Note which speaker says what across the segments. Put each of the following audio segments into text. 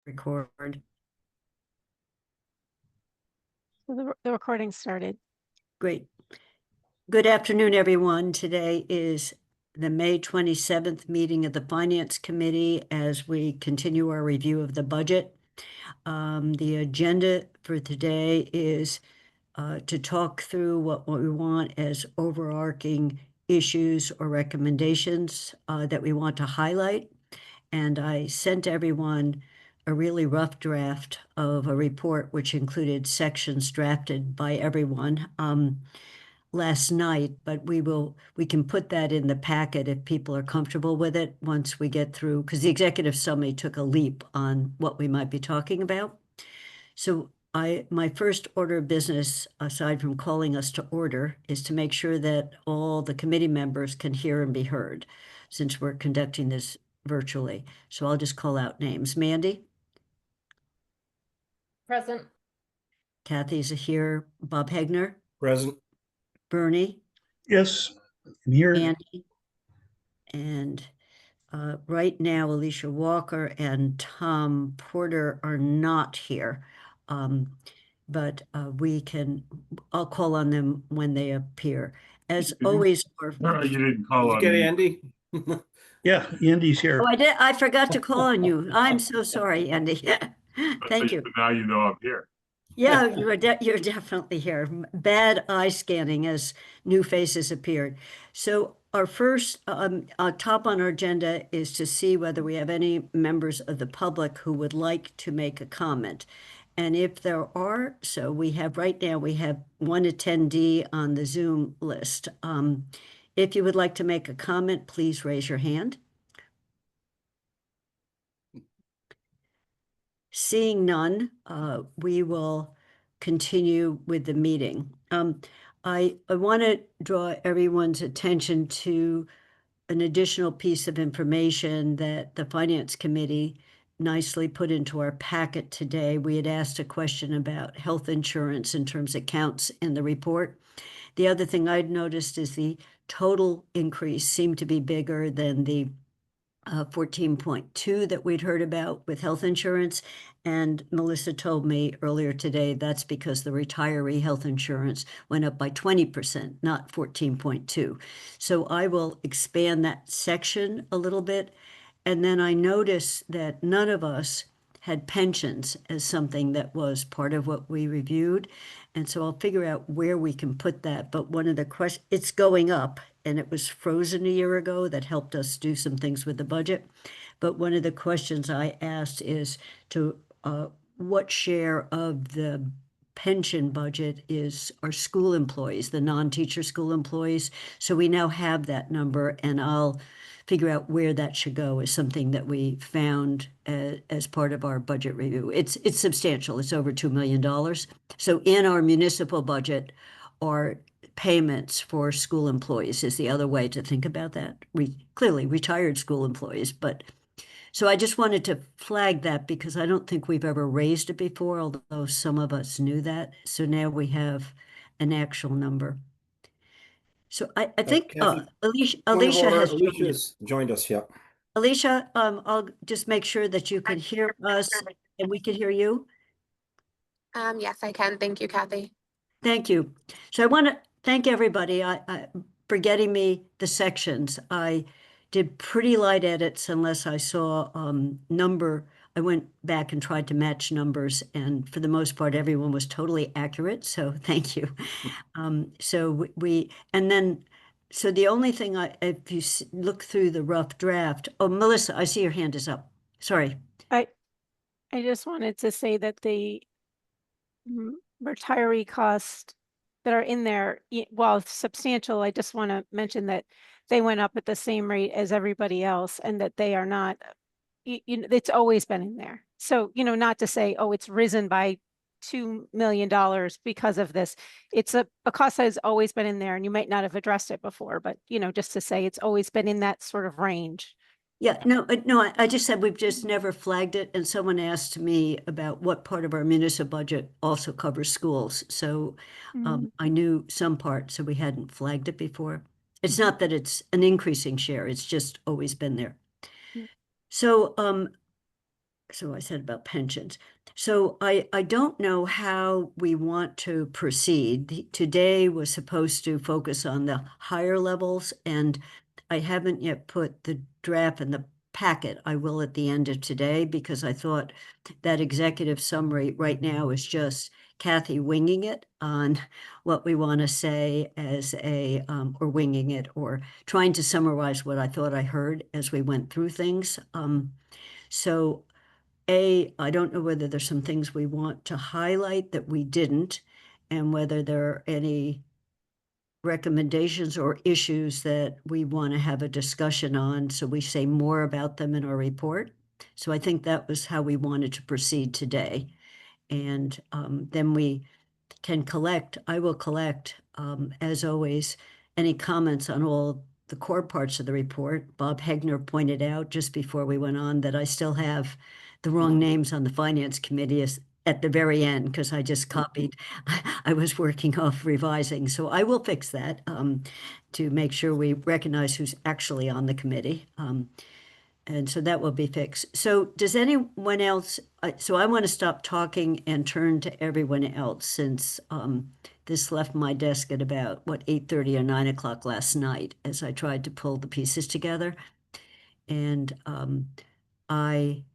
Speaker 1: Record.
Speaker 2: So the recording started.
Speaker 1: Great. Good afternoon, everyone. Today is the May 27th meeting of the Finance Committee as we continue our review of the budget. The agenda for today is to talk through what we want as overarching issues or recommendations that we want to highlight. And I sent everyone a really rough draft of a report which included sections drafted by everyone last night, but we can put that in the packet if people are comfortable with it once we get through, because the executive summary took a leap on what we might be talking about. So my first order of business, aside from calling us to order, is to make sure that all the committee members can hear and be heard, since we're conducting this virtually. So I'll just call out names. Mandy?
Speaker 3: Present.
Speaker 1: Kathy's here. Bob Hegner?
Speaker 4: Present.
Speaker 1: Bernie?
Speaker 4: Yes, I'm here.
Speaker 1: Andy? And right now, Alicia Walker and Tom Porter are not here. But I'll call on them when they appear. As always.
Speaker 5: You didn't call
Speaker 4: Did you
Speaker 5: on
Speaker 4: get
Speaker 5: me.
Speaker 4: Andy?
Speaker 6: Yeah, Andy's here.
Speaker 1: Oh, I did. I forgot to call on you. I'm so sorry, Andy. Thank you.
Speaker 5: But now you know I'm here.
Speaker 1: Yeah, you're definitely here. Bad eye scanning as new faces appeared. So our first top on our agenda is to see whether we have any members of the public who would like to make a comment. And if there are, so we have right now, we have one attendee on the Zoom list. If you would like to make a comment, please raise your hand. Seeing none, we will continue with the meeting. I want to draw everyone's attention to an additional piece of information that the Finance Committee nicely put into our packet today. We had asked a question about health insurance in terms of counts in the report. The other thing I'd noticed is the total increase seemed to be bigger than the 14.2 that we'd heard about with health insurance. And Melissa told me earlier today that's because the retiree health insurance went up by 20%, not 14.2. So I will expand that section a little bit. And then I noticed that none of us had pensions as something that was part of what we reviewed. And so I'll figure out where we can put that. But one of the questions, it's going up, and it was frozen a year ago. That helped us do some things with the budget. But one of the questions I asked is to what share of the pension budget is our school employees, the non-teacher school employees. So we now have that number, and I'll figure out where that should go is something that we found as part of our budget review. It's substantial. It's over $2 million. So in our municipal budget are payments for school employees is the other way to think about that. Clearly retired school employees, but so I just wanted to flag that because I don't think we've ever raised it before, although some of us knew that. So now we have an actual number. So I think
Speaker 4: Kathy,
Speaker 1: Alicia has
Speaker 4: Alicia's joined us. Yep.
Speaker 1: Alicia, I'll just make sure that you can hear us and we can hear you.
Speaker 3: Yes, I can. Thank you, Kathy.
Speaker 1: Thank you. So I want to thank everybody for getting me the sections. I did pretty light edits unless I saw number. I went back and tried to match numbers, and for the most part, everyone was totally accurate. So thank you. So so the only thing if you look through the rough draft, oh, Melissa, I see your hand is up. Sorry.
Speaker 2: I just wanted to say that the retiree costs that are in there, while substantial, I just want to mention that they went up at the same rate as everybody else, and that they are not, it's always been in there. So, not to say, oh, it's risen by $2 million because of this. It's a cost that has always been in there, and you might not have addressed it before, but, just to say it's always been in that sort of range.
Speaker 1: Yeah, no, I just said we've just never flagged it. And someone asked me about what part of our municipal budget also covers schools. So I knew some part, so we hadn't flagged it before. It's not that it's an increasing share, it's just always been there. So So I said about pensions. So I don't know how we want to proceed. Today was supposed to focus on the higher levels, and I haven't yet put the draft in the packet. I will at the end of today, because I thought that executive summary right now is just Kathy winging it on what we want to say as a, or winging it, or trying to summarize what I thought I heard as we went through things. So I don't know whether there's some things we want to highlight that we didn't, and whether there are any recommendations or issues that we want to have a discussion on, so we say more about them in our report. So I think that was how we wanted to proceed today. And then we can collect, I will collect, as always, any comments on all the core parts of the report. Bob Hegner pointed out just before we went on that I still have the wrong names on the finance committee at the very end, because I just copied. I was working off revising, so I will fix that to make sure we recognize who's actually on the committee. And so that will be fixed. So does anyone else, so I want to stop talking and turn to everyone else, since this left my desk at about, 8:30 or 9 o'clock last night as I tried to pull the pieces together. And I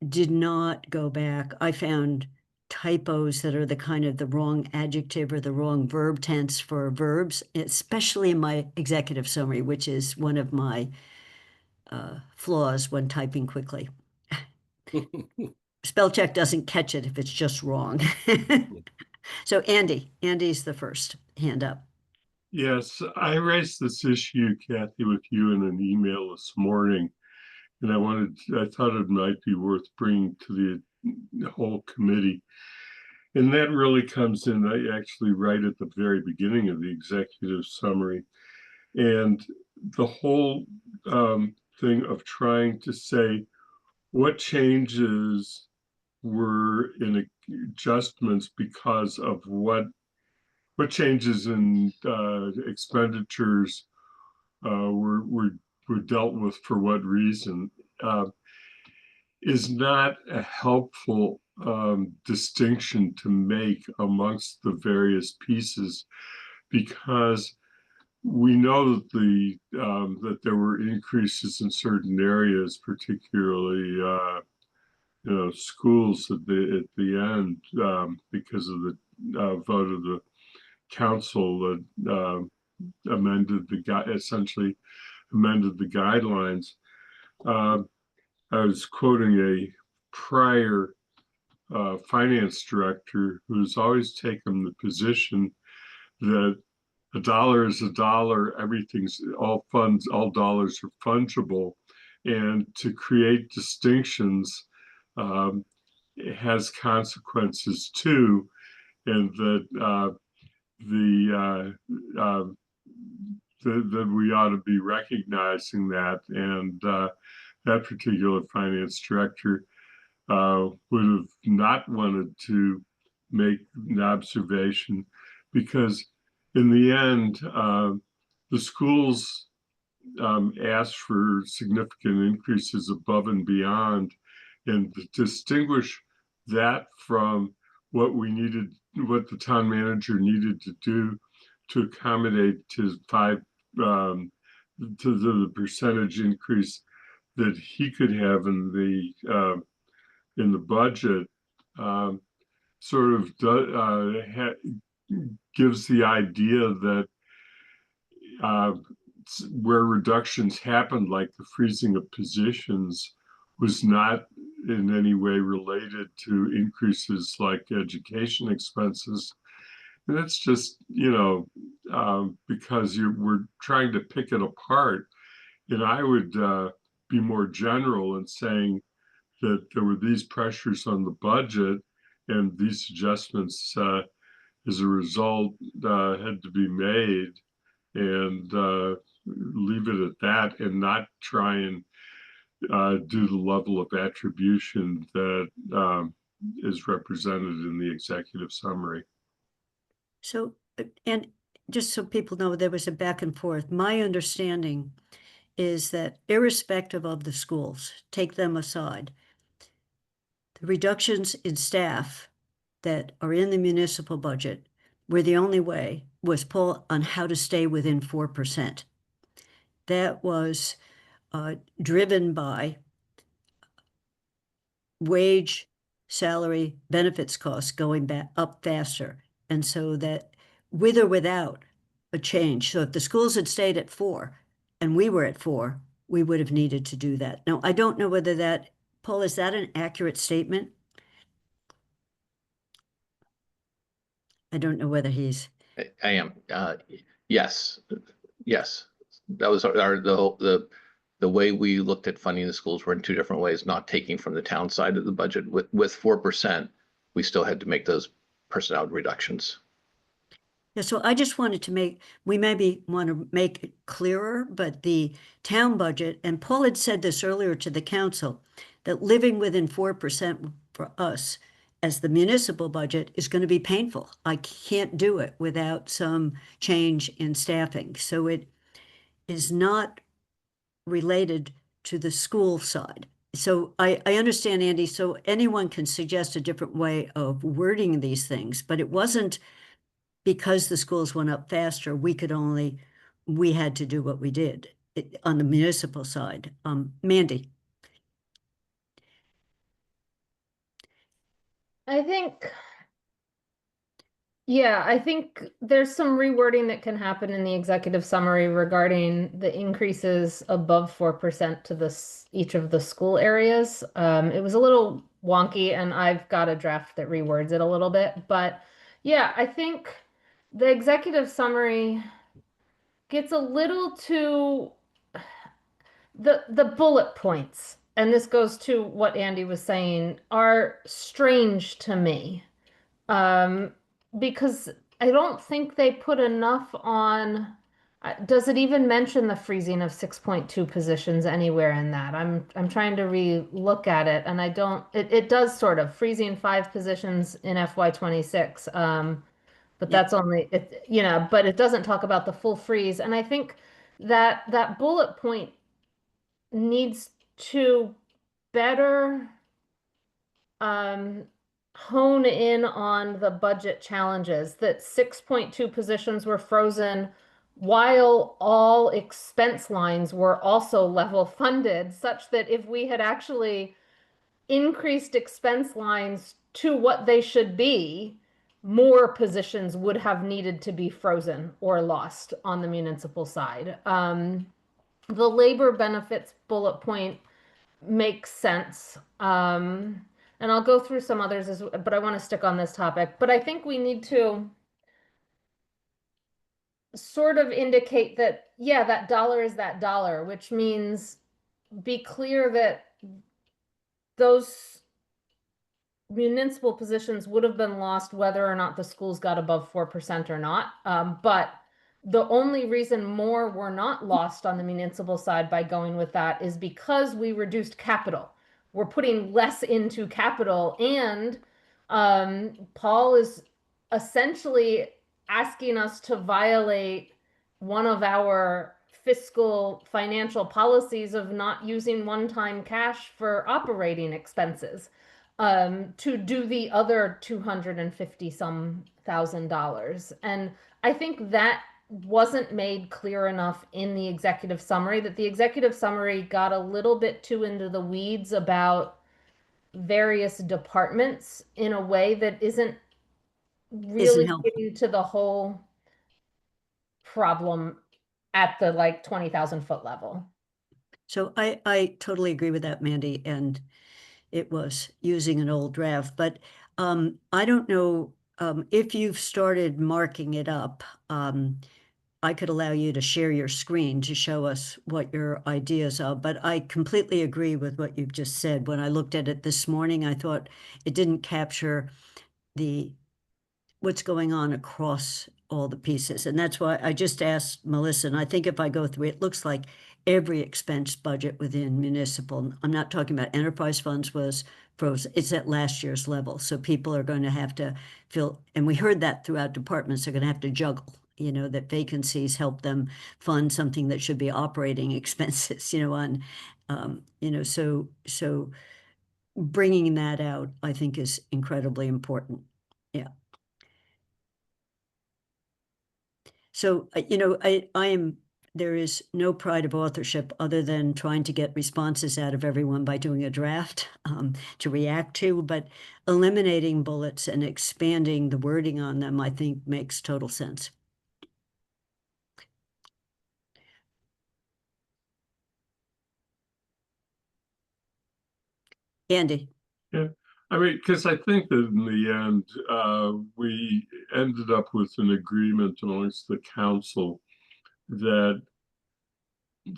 Speaker 1: did not go back. I found typos that are the kind of the wrong adjective or the wrong verb tense for verbs, especially in my executive summary, which is one of my flaws when typing quickly. Spell check doesn't catch it if it's just wrong. So Andy's the first hand up.
Speaker 5: Yes, I raised this issue, Kathy, with you in an email this morning. And I thought it might be worth bringing to the whole committee. And that really comes in, actually right at the very beginning of the executive summary. And the whole thing of trying to say what changes were in adjustments because of what changes in expenditures were dealt with for what reason, is not a helpful distinction to make amongst the various pieces, because we know that that there were increases in certain areas, particularly schools at the end, because of the vote of the council that essentially amended the guidelines. I was quoting a prior finance director who's always taken the position that a dollar is a dollar, all dollars are fungible, and to create distinctions has consequences too, and that that we ought to be recognizing that. And that particular finance director would have not wanted to make an observation, because in the end, the schools asked for significant increases above and beyond, and to distinguish that from what the town manager needed to do to accommodate to the percentage increase that he could have in the budget, sort of gives the idea that where reductions happened, like the freezing of positions, was not in any way related to increases like education expenses. And that's just, because we're trying to pick it apart. And I would be more general in saying that there were these pressures on the budget, and these adjustments as a result had to be made, and leave it at that, and not try and do the level of attribution that is represented in the executive summary.
Speaker 1: So, and just so people know, there was a back and forth. My understanding is that irrespective of the schools, take them aside, the reductions in staff that are in the municipal budget were the only way was Paul on how to stay within 4%. That was driven by wage, salary, benefits costs going back up faster. And so that with or without a change, so if the schools had stayed at 4 and we were at 4, we would have needed to do that. Now, I don't know whether that, Paul, is that an accurate statement? I don't know whether he's,
Speaker 7: I am, yes, yes. That was the way we looked at funding the schools were in two different ways, not taking from the town side of the budget. With 4%, we still had to make those personnel reductions.
Speaker 1: yeah, so I just wanted to make, we maybe want to make it clearer, but the town budget, and Paul had said this earlier to the council, that living within 4% for us as the municipal budget is going to be painful. I can't do it without some change in staffing. So it is not related to the school side. So I understand, Andy, so anyone can suggest a different way of wording these things, but it wasn't because the schools went up faster, we had to do what we did on the municipal side. Mandy.
Speaker 8: I think, yeah, I think there's some rewording that can happen in the executive summary regarding the increases above 4% to each of the school areas. It was a little wonky, and I've got a draft that rewords it a little bit. But yeah, I think the executive summary gets a little too the bullet points, and this goes to what Andy was saying, are strange to me. Because I don't think they put enough on. Does it even mention the freezing of 6.2 positions anywhere in that? I'm trying to re-look at it, and I don't. It does sort of freezing 5 positions in FY26. But that's only it, but it doesn't talk about the full freeze. And I think that bullet point needs to better hone in on the budget challenges, that 6.2 positions were frozen while all expense lines were also level funded, such that if we had actually increased expense lines to what they should be, more positions would have needed to be frozen or lost on the municipal side. The labor benefits bullet point makes sense. And I'll go through some others, but I want to stick on this topic. But I think we need to sort of indicate that, yeah, that dollar is that dollar, which means be clear that those municipal positions would have been lost whether or not the schools got above 4% or not. But the only reason more were not lost on the municipal side by going with that is because we reduced capital. We're putting less into capital, and Paul is essentially asking us to violate one of our fiscal financial policies of not using one-time cash for operating expenses to do the other $250-some thousand. And I think that wasn't made clear enough in the executive summary, that the executive summary got a little bit too into the weeds about various departments in a way that isn't really
Speaker 1: helpful.
Speaker 8: getting to the whole problem at the 20,000 foot level.
Speaker 1: So I totally agree with that, Mandy, and it was using an old draft, but I don't know if you've started marking it up. I could allow you to share your screen to show us what your ideas are, but I completely agree with what you've just said. When I looked at it this morning, I thought it didn't capture what's going on across all the pieces. And that's why I just asked Melissa, and I think if I go through, it looks like every expense budget within municipal, I'm not talking about enterprise funds, was frozen. It's at last year's level. So people are going to have to fill, and we heard that throughout departments, they're going to have to juggle, that vacancies help them fund something that should be operating expenses, so bringing that out, I think, is incredibly important. Yeah. So, there is no pride of authorship other than trying to get responses out of everyone by doing a draft to react to, but eliminating bullets and expanding the wording on them, I think, makes total sense. Andy.
Speaker 5: Yeah, I mean, because I think that in the end, we ended up with an agreement amongst the council that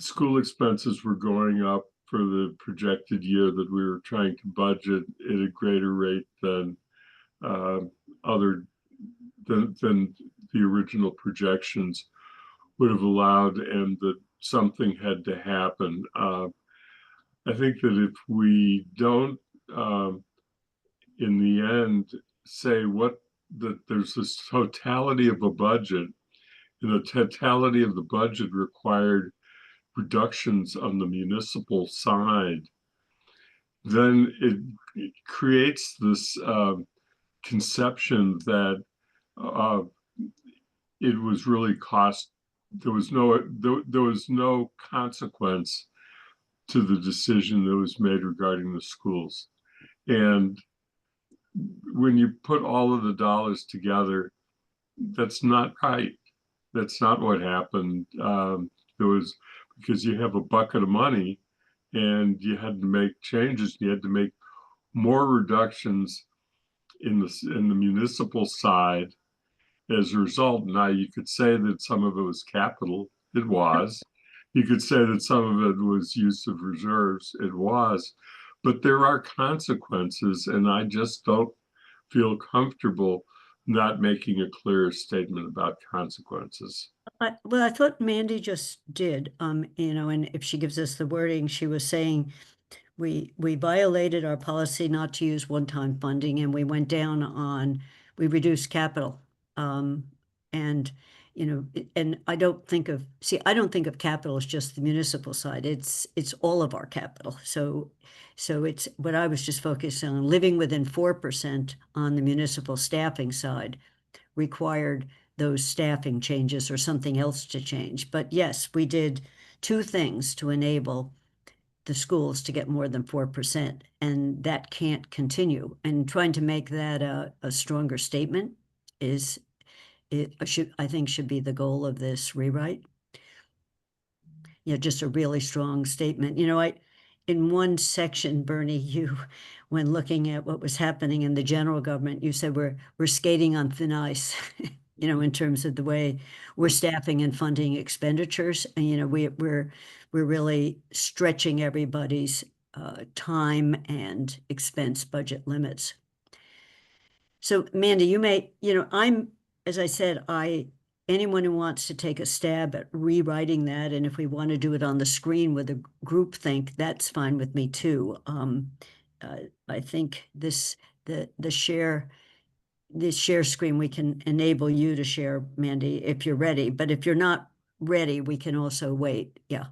Speaker 5: school expenses were going up for the projected year that we were trying to budget at a greater rate than than the original projections would have allowed, and that something had to happen. I think that if we don't, in the end, say that there's this totality of a budget, and the totality of the budget required reductions on the municipal side, then it creates this conception that it was really there was no consequence to the decision that was made regarding the schools. And when you put all of the dollars together, that's not right. That's not what happened. Because you have a bucket of money and you had to make changes. You had to make more reductions in the municipal side as a result. Now, you could say that some of it was capital. It was. You could say that some of it was use of reserves. It was. But there are consequences, and I just don't feel comfortable not making a clear statement about consequences.
Speaker 1: Well, I thought Mandy just did, and if she gives us the wording, she was saying we violated our policy not to use one-time funding, and we reduced capital. And I don't think of capital as just the municipal side. It's all of our capital. So it's what I was just focused on. Living within 4% on the municipal staffing side required those staffing changes or something else to change. But yes, we did two things to enable the schools to get more than 4%, and that can't continue. And trying to make that a stronger statement I think should be the goal of this rewrite. Just a really strong statement. In one section, Bernie, when looking at what was happening in the general government, you said we're skating on thin ice, in terms of the way we're staffing and funding expenditures. And, we're really stretching everybody's time and expense budget limits. So Mandy, you may, as I said, anyone who wants to take a stab at rewriting that, and if we want to do it on the screen with a group think, that's fine with me too. I think the share screen, we can enable you to share, Mandy, if you're ready. But if you're not ready, we can also wait. Yeah.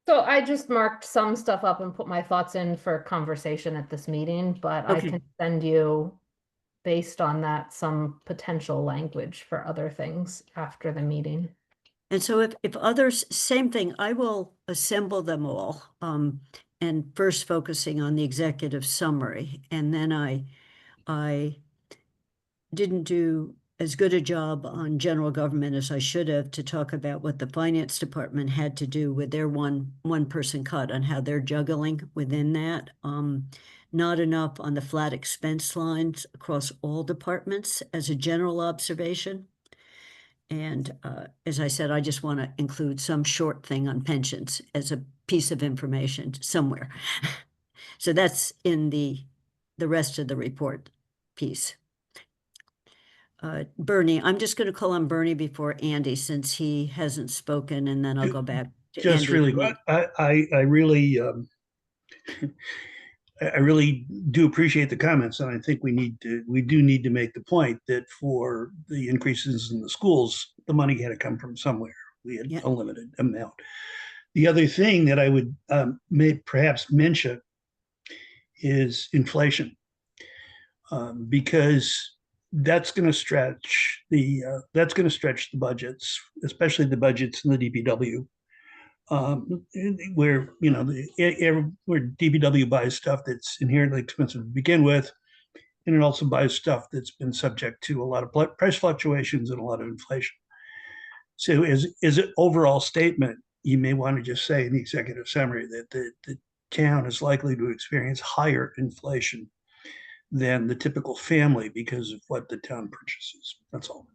Speaker 8: So I just marked some stuff up and put my thoughts in for conversation at this meeting, but I
Speaker 1: Okay.
Speaker 8: can send you, based on that, some potential language for other things after the meeting.
Speaker 1: And so if others, same thing, I will assemble them all, and first focusing on the executive summary. And then I didn't do as good a job on general government as I should have to talk about what the finance department had to do with their one person cut and how they're juggling within that. Not enough on the flat expense lines across all departments as a general observation. And as I said, I just want to include some short thing on pensions as a piece of information somewhere. So that's in the rest of the report piece. Bernie, I'm just going to call on Bernie before Andy, since he hasn't spoken, and then I'll go back to
Speaker 6: Just
Speaker 1: Andy.
Speaker 6: really quick, I really, I really do appreciate the comments, and I think we do need to make the point that for the increases in the schools, the money had to come from somewhere. We had a limited amount. The other thing that I would perhaps mention is inflation. Because that's going to stretch the budgets, especially the budgets in the DPW, where where DPW buys stuff that's inherently expensive to begin with, and it also buys stuff that's been subject to a lot of price fluctuations and a lot of inflation. So, as an overall statement, you may want to just say in the executive summary that the town is likely to experience higher inflation than the typical family because of what the town purchases. That's all.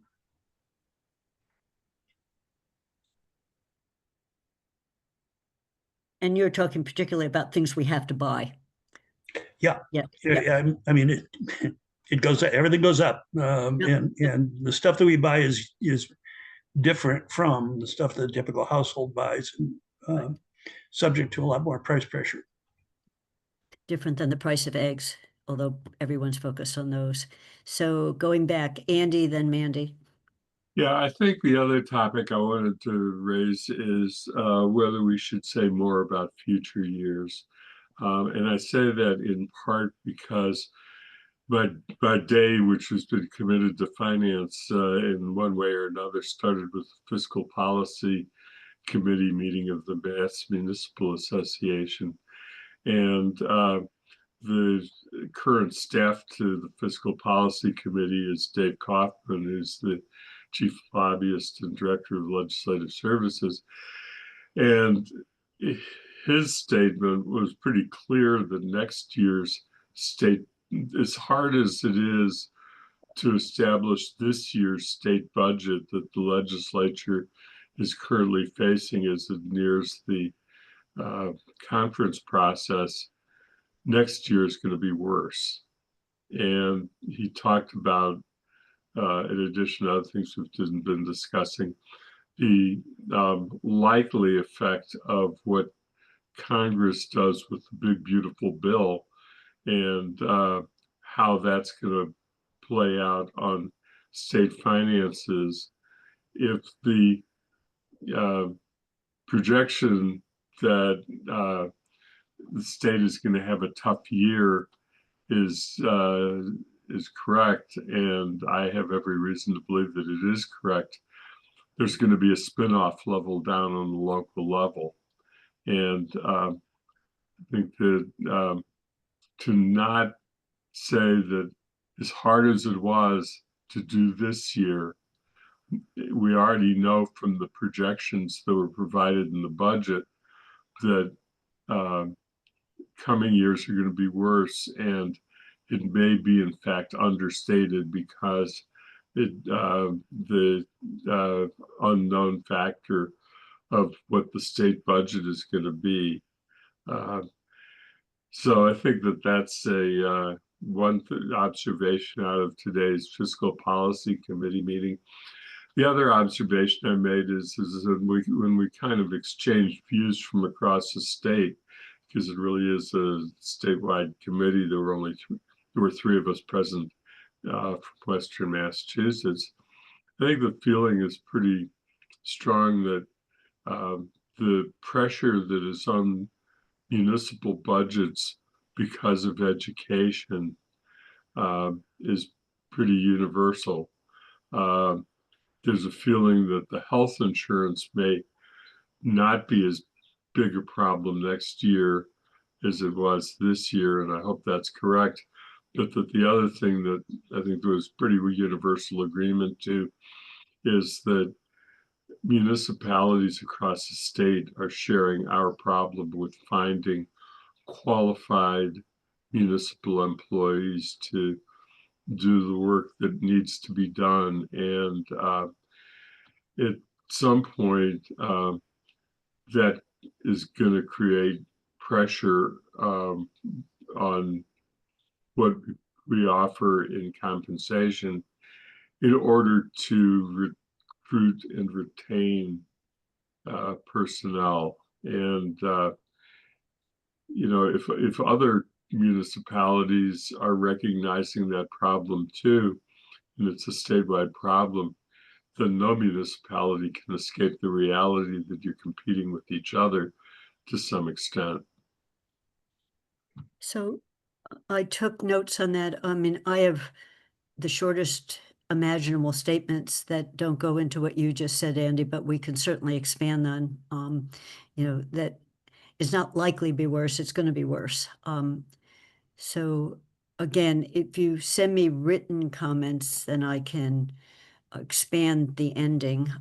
Speaker 1: And you're talking particularly about things we have to buy.
Speaker 6: Yeah.
Speaker 1: Yeah. Yeah.
Speaker 6: I mean, it goes, everything goes up.
Speaker 1: Yeah.
Speaker 6: And the stuff that we buy is different from the stuff that a typical household buys, and subject to a lot more price pressure.
Speaker 1: Different than the price of eggs, although everyone's focused on those. So going back, Andy, then Mandy.
Speaker 5: Yeah, I think the other topic I wanted to raise is whether we should say more about future years. And I say that in part because my day, which has been committed to finance in one way or another, started with the Fiscal Policy Committee meeting of the Mass Municipal Association. And the current staff to the Fiscal Policy Committee is Dave Kaufman, who's the Chief Lobbyist and Director of Legislative Services. And his statement was pretty clear that next year's state, as hard as it is to establish this year's state budget that the legislature is currently facing as it nears the conference process, next year is going to be worse. And he talked about, in addition to other things we've been discussing, the likely effect of what Congress does with the big, beautiful bill, and how that's going to play out on state finances if the projection that the state is going to have a tough year is correct, and I have every reason to believe that it is correct. There's going to be a spin-off level down on the local level, and I think that to not say that as hard as it was to do this year, we already know from the projections that were provided in the budget that coming years are going to be worse, and it may be in fact understated because the unknown factor of what the state budget is going to be. So I think that that's a one observation out of today's Fiscal Policy Committee meeting. The other observation I made is that when we kind of exchanged views from across the state, because it really is a statewide committee, there were three of us present from Western Massachusetts. I think the feeling is pretty strong that the pressure that is on municipal budgets because of education is pretty universal. There's a feeling that the health insurance may not be as big a problem next year as it was this year, and I hope that's correct. But that the other thing that I think there was pretty universal agreement to is that municipalities across the state are sharing our problem with finding qualified municipal employees to do the work that needs to be done. And at some point, that is going to create pressure on what we offer in compensation in order to recruit and retain personnel. And if other municipalities are recognizing that problem too, and it's a statewide problem, then no municipality can escape the reality that you're competing with each other to some extent.
Speaker 1: So I took notes on that. I mean, I have the shortest imaginable statements that don't go into what you just said, Andy, but we can certainly expand on, that is not likely to be worse, it's gonna be worse. So again, if you send me written comments, then I can expand the ending.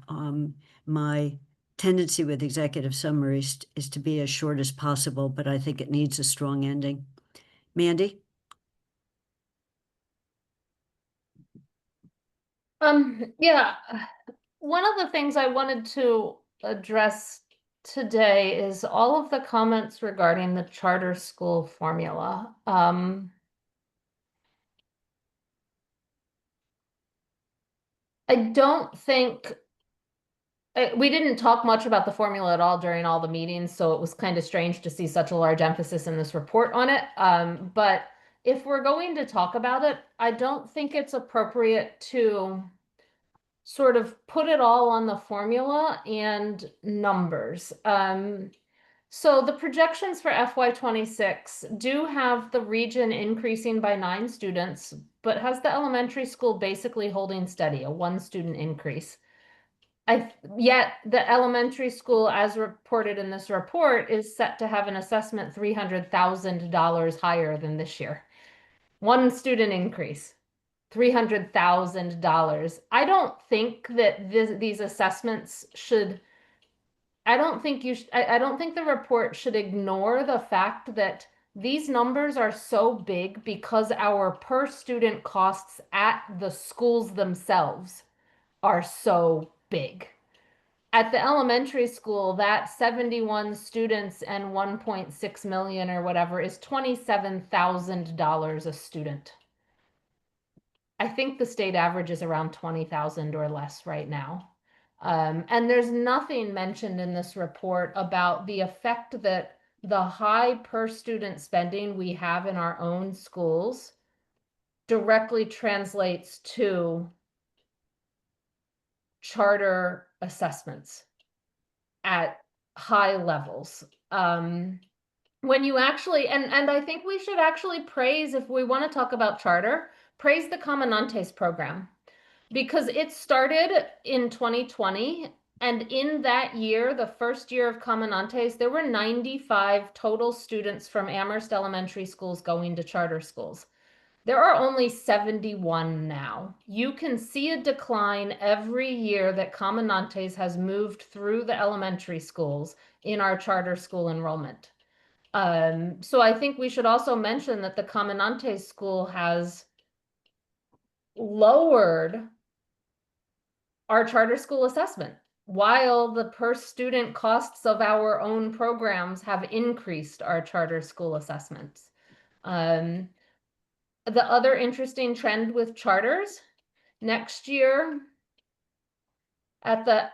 Speaker 1: My tendency with executive summaries is to be as short as possible, but I think it needs a strong ending. Mandy?
Speaker 8: Yeah, one of the things I wanted to address today is all of the comments regarding the charter school formula. I don't think we didn't talk much about the formula at all during all the meetings, so it was kind of strange to see such a large emphasis in this report on it. But if we're going to talk about it, I don't think it's appropriate to sort of put it all on the formula and numbers. So the projections for FY26 do have the region increasing by 9 students, but has the elementary school basically holding steady, a 1 student increase. Yet the elementary school, as reported in this report, is set to have an assessment $300,000 higher than this year. 1 student increase, $300,000. I don't think that these assessments should. I don't think I don't think the report should ignore the fact that these numbers are so big because our per student costs at the schools themselves are so big. At the elementary school, that 71 students and 1.6 million or whatever is $27,000 a student. I think the state average is around 20,000 or less right now. And there's nothing mentioned in this report about the effect that the high per student spending we have in our own schools directly translates to charter assessments at high levels. When you actually, and I think we should actually praise, if we want to talk about charter, praise the Comanantes program, because it started in 2020. And in that year, the first year of Comanantes, there were 95 total students from Amherst elementary schools going to charter schools. There are only 71 now. You can see a decline every year that Comanantes has moved through the elementary schools in our charter school enrollment. So I think we should also mention that the Comanantes school has lowered our charter school assessment, while the per student costs of our own programs have increased our charter school assessments. The other interesting trend with charters, next year at the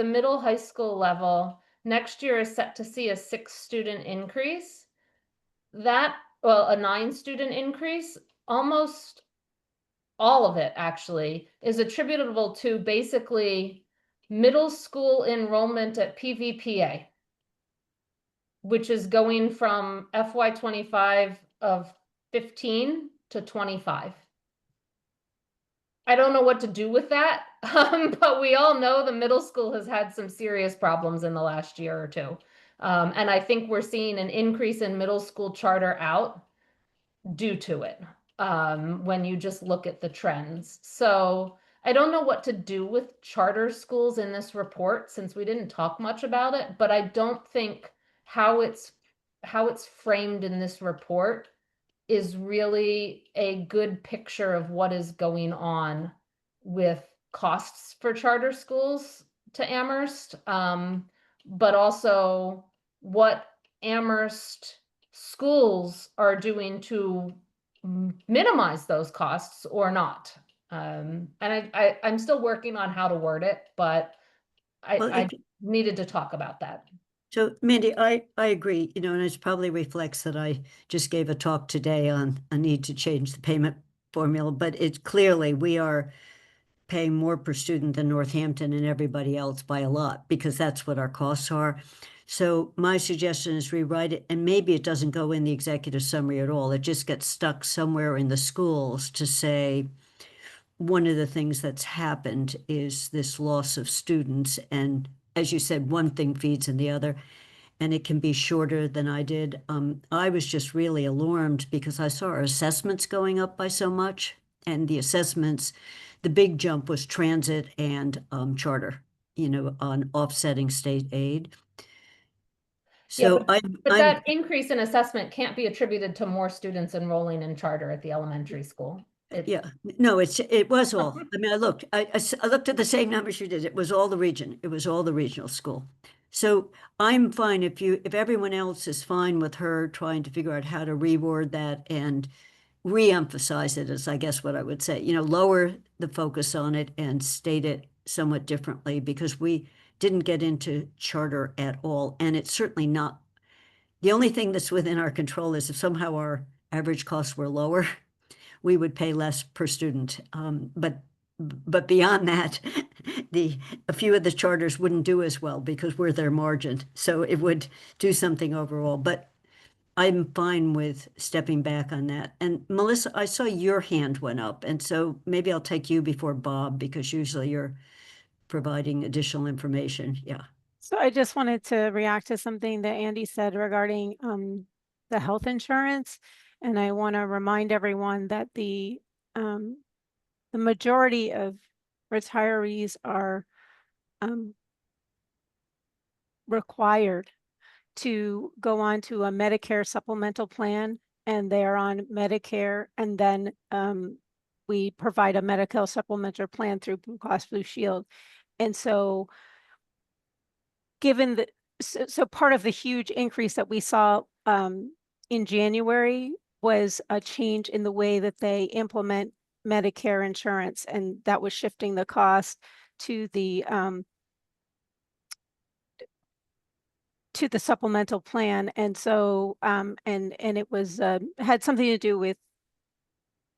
Speaker 8: middle high school level, next year is set to see a 6 student increase. A 9 student increase, almost all of it actually is attributable to basically middle school enrollment at PVPA, which is going from FY25 of 15 to 25. I don't know what to do with that, but we all know the middle school has had some serious problems in the last year or 2. And I think we're seeing an increase in middle school charter out due to it, when you just look at the trends. So I don't know what to do with charter schools in this report, since we didn't talk much about it, but I don't think how it's framed in this report is really a good picture of what is going on with costs for charter schools to Amherst, but also what Amherst schools are doing to minimize those costs or not. And I'm still working on how to word it, but I needed to talk about that.
Speaker 1: So Mandy, I agree, and it probably reflects that I just gave a talk today on a need to change the payment formula, but it's clearly we are paying more per student than Northampton and everybody else by a lot, because that's what our costs are. So my suggestion is rewrite it, and maybe it doesn't go in the executive summary at all. It just gets stuck somewhere in the schools to say, one of the things that's happened is this loss of students. And as you said, one thing feeds in the other, and it can be shorter than I did. I was just really alarmed because I saw our assessments going up by so much, and the assessments, the big jump was transit and charter, on offsetting state aid.
Speaker 8: Yeah,
Speaker 1: So
Speaker 8: but
Speaker 1: I'm
Speaker 8: that increase in assessment can't be attributed to more students enrolling in charter at the elementary school.
Speaker 1: yeah, no, it was all. I mean, I looked at the same numbers you did. It was all the region. It was all the regional school. So I'm fine if everyone else is fine with her trying to figure out how to reword that and re-emphasize it, is I guess what I would say. Lower the focus on it and state it somewhat differently, because we didn't get into charter at all, and it's certainly not. The only thing that's within our control is if somehow our average costs were lower, we would pay less per student. But beyond that, a few of the charters wouldn't do as well because we're their margin. So it would do something overall. But I'm fine with stepping back on that. And Melissa, I saw your hand went up, and so maybe I'll take you before Bob, because usually you're providing additional information. Yeah.
Speaker 2: So I just wanted to react to something that Andy said regarding the health insurance. And I want to remind everyone that the majority of retirees are required to go on to a Medicare supplemental plan, and they are on Medicare, and then we provide a medical supplemental plan through Blue Cross Blue Shield. And so given that, so part of the huge increase that we saw in January was a change in the way that they implement Medicare insurance, and that was shifting the cost to the supplemental plan. And so and it was had something to do with,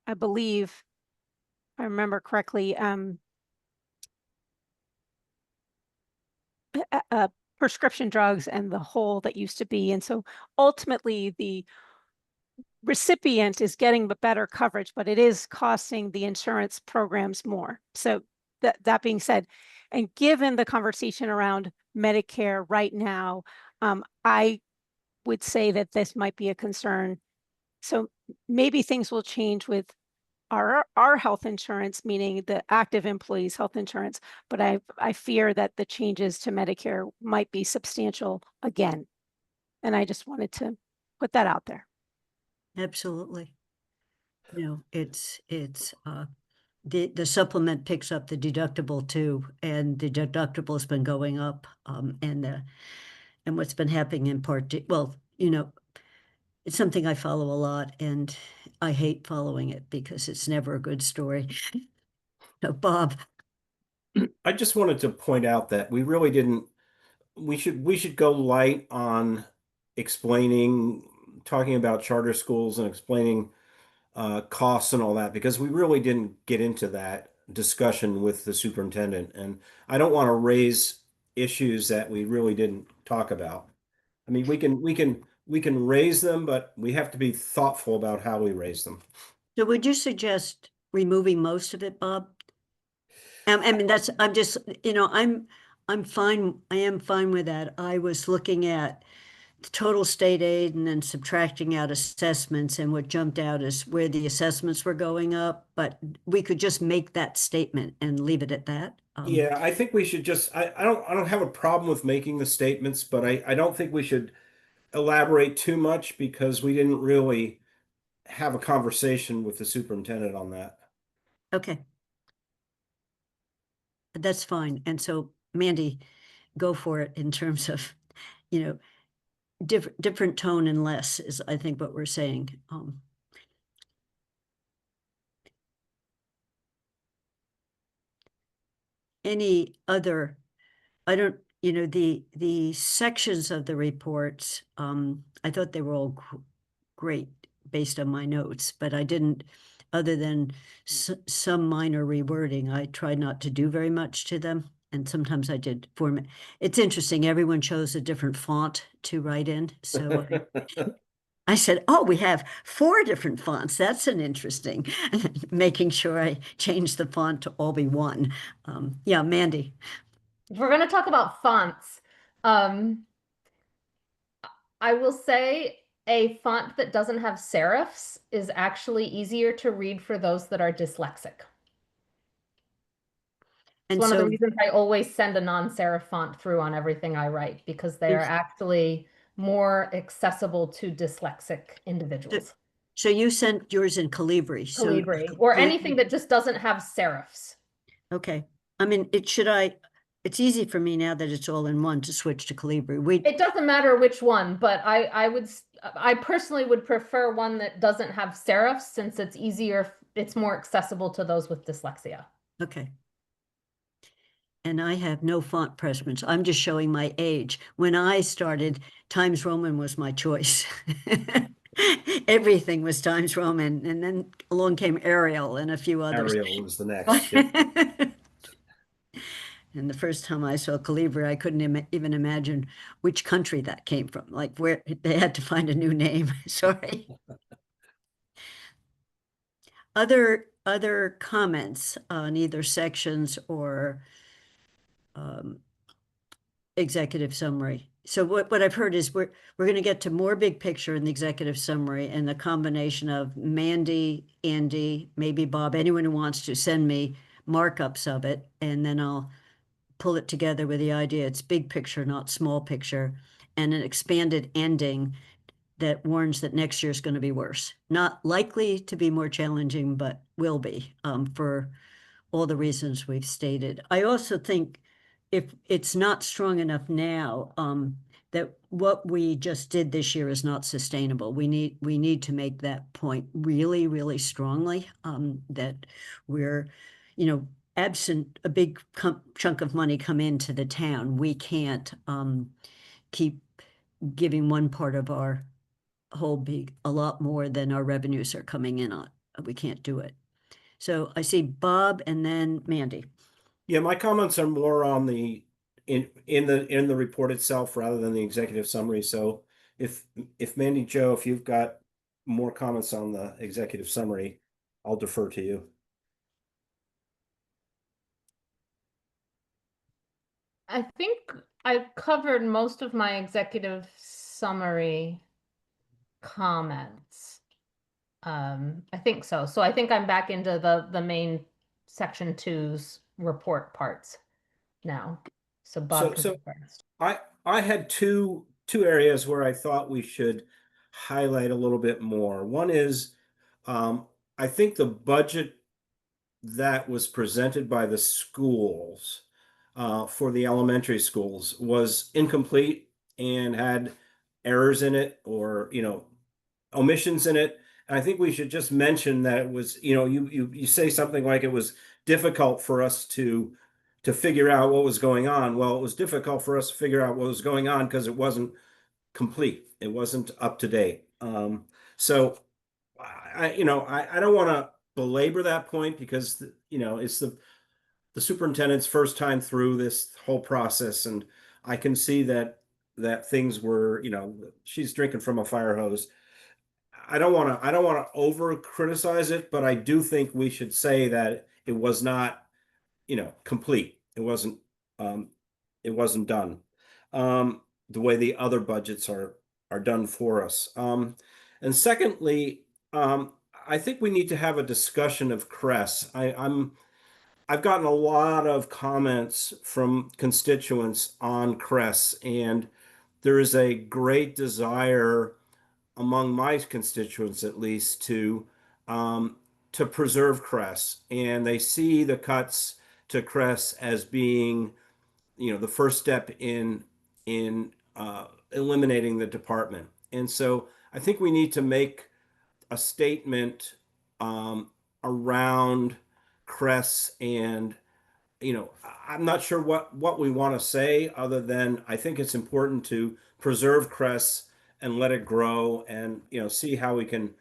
Speaker 2: I believe, if I remember correctly, prescription drugs and the hole that used to be. And so ultimately the recipient is getting the better coverage, but it is costing the insurance programs more. So that being said, and given the conversation around Medicare right now, I would say that this might be a concern. So maybe things will change with our health insurance, meaning the active employees' health insurance, but I fear that the changes to Medicare might be substantial again. And I just wanted to put that out there.
Speaker 1: Absolutely. It's the supplement picks up the deductible too, and the deductible has been going up. And what's been happening in part, well, it's something I follow a lot, and I hate following it because it's never a good story. So, Bob.
Speaker 4: I just wanted to point out that we really didn't, we should go light on talking about charter schools and explaining costs and all that, because we really didn't get into that discussion with the superintendent. And I don't want to raise issues that we really didn't talk about. I mean, we can raise them, but we have to be thoughtful about how we raise them.
Speaker 1: So would you suggest removing most of it, Bob? I mean, I'm fine. I am fine with that. I was looking at the total state aid and then subtracting out assessments, and what jumped out is where the assessments were going up, but we could just make that statement and leave it at that.
Speaker 4: Yeah, I think we should just, I don't have a problem with making the statements, but I don't think we should elaborate too much, because we didn't really have a conversation with the superintendent on that.
Speaker 1: Okay. That's fine. And so, Mandy, go for it in terms of, different tone and less is, I think, what we're saying. Any other, I don't, the sections of the reports, I thought they were all great based on my notes, but I didn't, other than some minor rewording, I tried not to do very much to them. and sometimes I did format. It's interesting. Everyone chose a different font to write in. So I said, oh, we have 4 different fonts. That's an interesting, making sure I changed the font to all be one. Yeah, Mandy.
Speaker 8: If we're going to talk about fonts, I will say a font that doesn't have serifs is actually easier to read for those that are dyslexic. It's
Speaker 1: And
Speaker 8: one of the
Speaker 1: so,
Speaker 8: reasons I always send a non-serif font through on everything I write, because they are actually more accessible to dyslexic individuals.
Speaker 1: so you sent yours in Calibri. So
Speaker 8: Calibri, or
Speaker 1: Calibri-
Speaker 8: anything that just doesn't have serifs.
Speaker 1: Okay. I mean, it's easy for me now that it's all in one to switch to Calibri.
Speaker 8: It doesn't matter which one, but I personally would prefer one that doesn't have serifs, since it's easier, it's more accessible to those with dyslexia.
Speaker 1: Okay. And I have no font preference. I'm just showing my age. When I started, Times Roman was my choice. Everything was Times Roman, and then along came Arial and a few others.
Speaker 4: Arial was the next. Yep.
Speaker 1: And the first time I saw Calibri, I couldn't even imagine which country that came from. Like, where they had to find a new name. Sorry. Other comments on either sections or executive summary. So what I've heard is we're going to get to more big picture in the executive summary, and the combination of Mandy, Andy, maybe Bob, anyone who wants to send me markups of it, and then I'll pull it together with the idea it's big picture, not small picture, and an expanded ending that warns that next year is going to be worse. Not likely to be more challenging, but will be, for all the reasons we've stated. I also think if it's not strong enough now, that what we just did this year is not sustainable. We need to make that point really, really strongly, that we're, absent a big chunk of money come into the town, we can't keep giving one part of our whole big a lot more than our revenues are coming in on. We can't do it. So I see Bob and then Mandy.
Speaker 4: Yeah, my comments are more on the in the report itself rather than the executive summary. So if Mandy Jo, if you've got more comments on the executive summary, I'll defer to you.
Speaker 8: I think I've covered most of my executive summary comments. I think so. So I think I'm back into the main section 2's report parts now. So Bob can
Speaker 4: So
Speaker 8: go first.
Speaker 4: I had two areas where I thought we should highlight a little bit more. One is I think the budget that was presented by the schools for the elementary schools was incomplete and had errors in it, or omissions in it. And I think we should just mention that it was, you say something like it was difficult for us to figure out what was going on. Well, it was difficult for us to figure out what was going on because it wasn't complete. It wasn't up to date. So I don't want to belabor that point, because it's the superintendent's first time through this whole process, and I can see that things were, she's drinking from a fire hose. I don't want to over criticize it, but I do think we should say that it was not, complete. It wasn't done the way the other budgets are done for us. And secondly, I think we need to have a discussion of CRESS. I've gotten a lot of comments from constituents on CRESS, and there is a great desire among my constituents, at least, to preserve CRESS, and they see the cuts to CRESS as being, the first step in eliminating the department. And so I think we need to make a statement around CRESS, and I'm not sure what we want to say, other than I think it's important to preserve CRESS and let it grow, and see how we can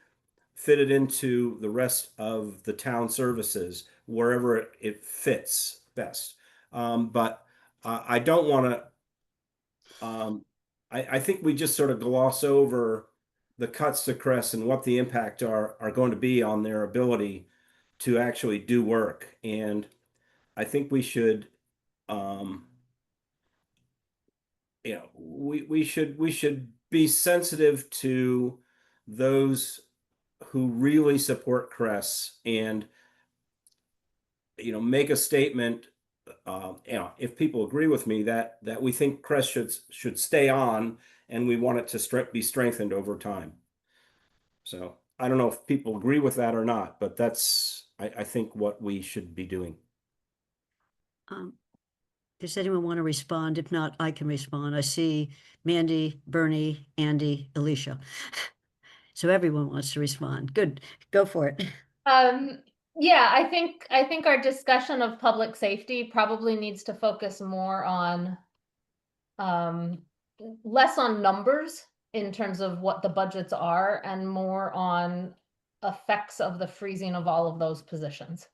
Speaker 4: fit it into the rest of the town services wherever it fits best. But I don't want to. I think we just sort of gloss over the cuts to Crest and what the impact are going to be on their ability to actually do work. And I think we should, we should be sensitive to those who really support Crest and make a statement. If people agree with me that we think Crest should stay on and we want it to be strengthened over time. So I don't know if people agree with that or not, but that's I think what we should be doing.
Speaker 1: Does anyone want to respond? If not, I can respond. I see Mandy, Bernie, Andy, Alicia. So everyone wants to respond. Good, go for it.
Speaker 8: Yeah, I think our discussion of public safety probably needs to focus more on less on numbers in terms of what the budgets are and more on effects of the freezing of all of those positions.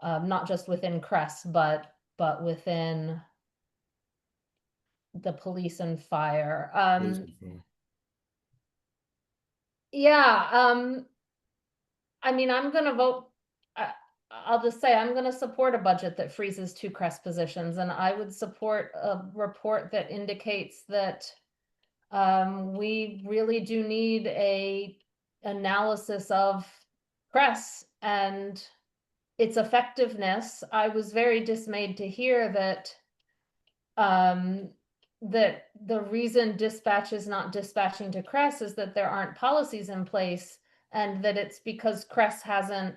Speaker 8: Not just within Crest, but within the police and fire. Yeah, I mean, I'm gonna vote. I'll just say I'm gonna support a budget that freezes 2 Crest positions, and I would support a report that indicates that we really do need a analysis of Crest and its effectiveness. I was very dismayed to hear that that the reason dispatch is not dispatching to Crest is that there aren't policies in place, and that it's because Crest hasn't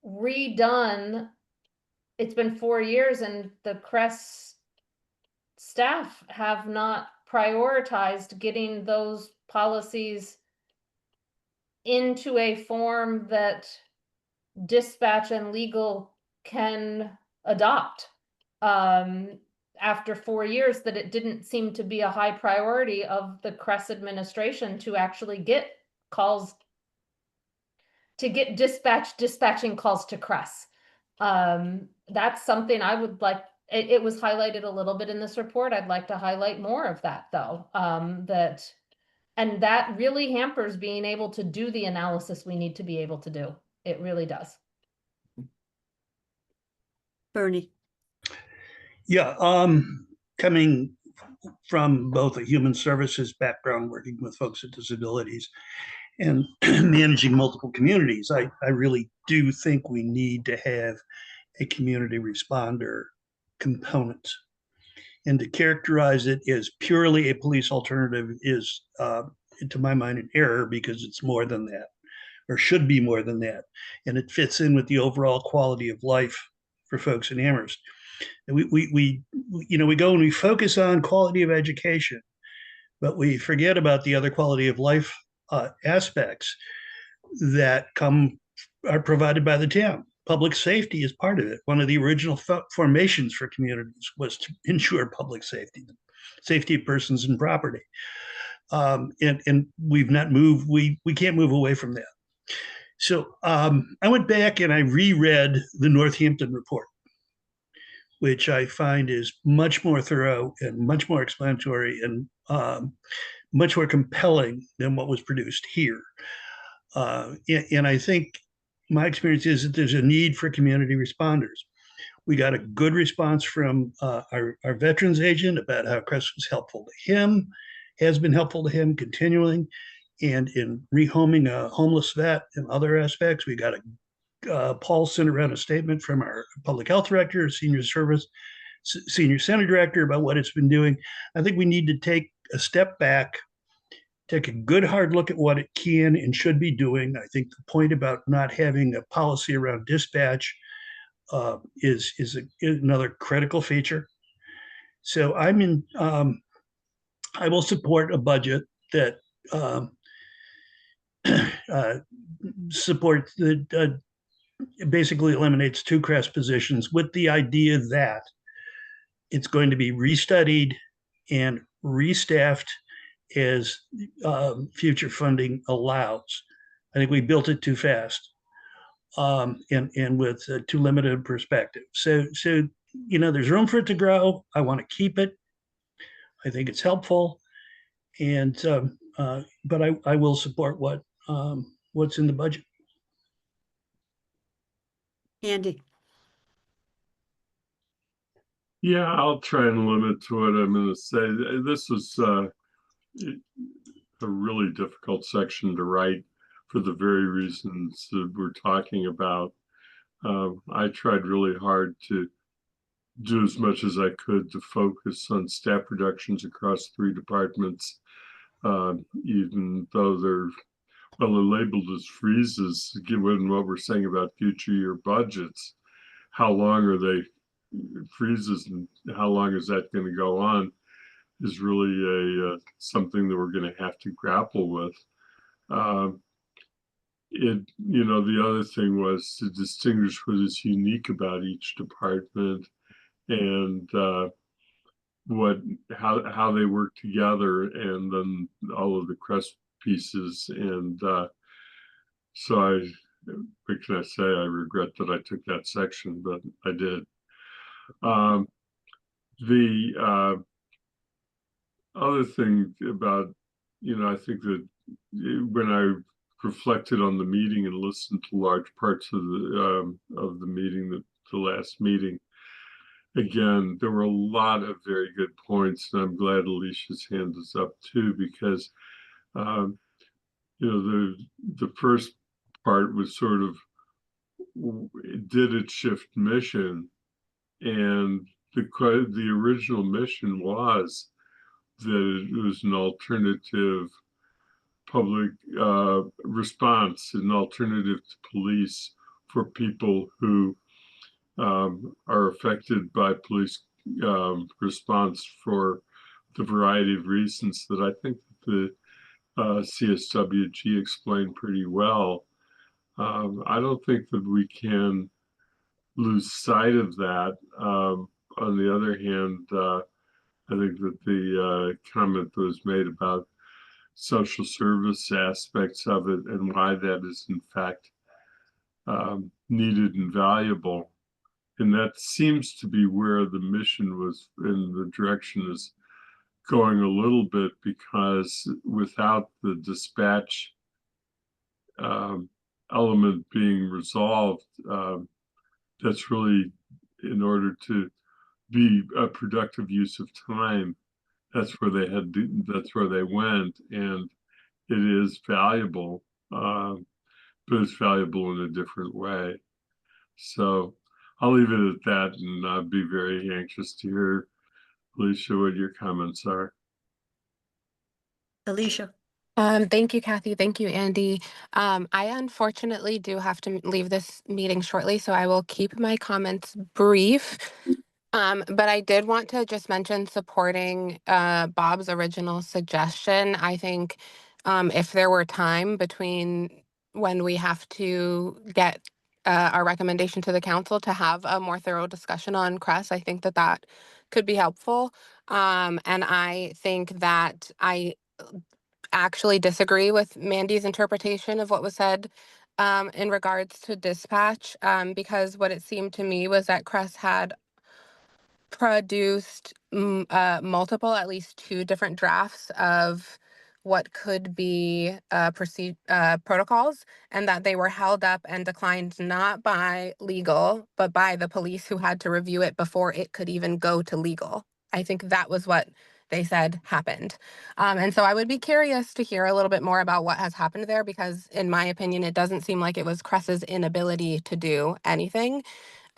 Speaker 8: redone. It's been 4 years and the Crest staff have not prioritized getting those policies into a form that dispatch and legal can adopt. After 4 years, that it didn't seem to be a high priority of the Crest administration to actually get calls, to get dispatching calls to Crest. That's something I would like. It was highlighted a little bit in this report. I'd like to highlight more of that though. That really hampers being able to do the analysis we need to be able to do. It really does.
Speaker 1: Bernie.
Speaker 6: Yeah, coming from both a human services background, working with folks with disabilities and managing multiple communities, I really do think we need to have a community responder component. And to characterize it as purely a police alternative is, to my mind, an error, because it's more than that, or should be more than that. And it fits in with the overall quality of life for folks in Amherst. And we go and we focus on quality of education, but we forget about the other quality of life aspects that are provided by the town. Public safety is part of it. One of the original formations for communities was to ensure public safety, safety of persons and property. And we've not moved. We can't move away from that. So I went back and I reread the Northampton report, which I find is much more thorough and much more explanatory and much more compelling than what was produced here. And I think my experience is that there's a need for community responders. We got a good response from our veterans agent about how Crest was helpful to him, has been helpful to him continuing, and in rehoming a homeless vet and other aspects. We got Paul sent around a statement from our public health director, senior center director, about what it's been doing. I think we need to take a step back, take a good hard look at what it can and should be doing. I think the point about not having a policy around dispatch is another critical feature. So I will support a budget that supports the basically eliminates 2 Crest positions, with the idea that it's going to be restudied and restaffed as future funding allows. I think we built it too fast and with too limited perspective. So there's room for it to grow. I want to keep it. I think it's helpful. And, but I will support what's in the budget.
Speaker 1: Andy,
Speaker 5: Yeah, I'll try and limit to what I'm going to say. This was a really difficult section to write for the very reasons that we're talking about. I tried really hard to do as much as I could to focus on staff reductions across 3 departments, even though they're labeled as freezes, given what we're saying about future year budgets. How long are they freezes, and how long is that going to go on is really something that we're going to have to grapple with. The other thing was to distinguish what is unique about each department and how they work together, and then all of the CREST pieces. And so what can I say? I regret that I took that section, but I did. The other thing about, I think that when I reflected on the meeting and listened to large parts of the meeting, the last meeting, again, there were a lot of very good points, and I'm glad Alicia's hand is up too, because the first part was sort of, did it shift mission? And the original mission was that it was an alternative public response, an alternative to police for people who are affected by police response for the variety of reasons that I think the CSWG explained pretty well. I don't think that we can lose sight of that. On the other hand, I think that the comment that was made about social service aspects of it and why that is in fact needed and valuable. And that seems to be where the mission was, in the direction is going a little bit, because without the dispatch element being resolved, that's really, in order to be a productive use of time, that's where they went, and it is valuable, but it's valuable in a different way. So I'll leave it at that, and I'll be very anxious to hear, Alicia, what your comments are.
Speaker 1: Alicia.
Speaker 3: Thank you, Kathy. Thank you, Andy. I unfortunately do have to leave this meeting shortly, so I will keep my comments brief. But I did want to just mention supporting Bob's original suggestion. I think if there were time between when we have to get our recommendation to the council to have a more thorough discussion on CREST, I think that could be helpful. And I think that I actually disagree with Mandy's interpretation of what was said in regards to dispatch, because what it seemed to me was that CREST had produced multiple, at least 2 different drafts of what could be protocols, and that they were held up and declined not by legal, but by the police, who had to review it before it could even go to legal. I think that was what they said happened. And so I would be curious to hear a little bit more about what has happened there, because in my opinion, it doesn't seem like it was CREST's inability to do anything.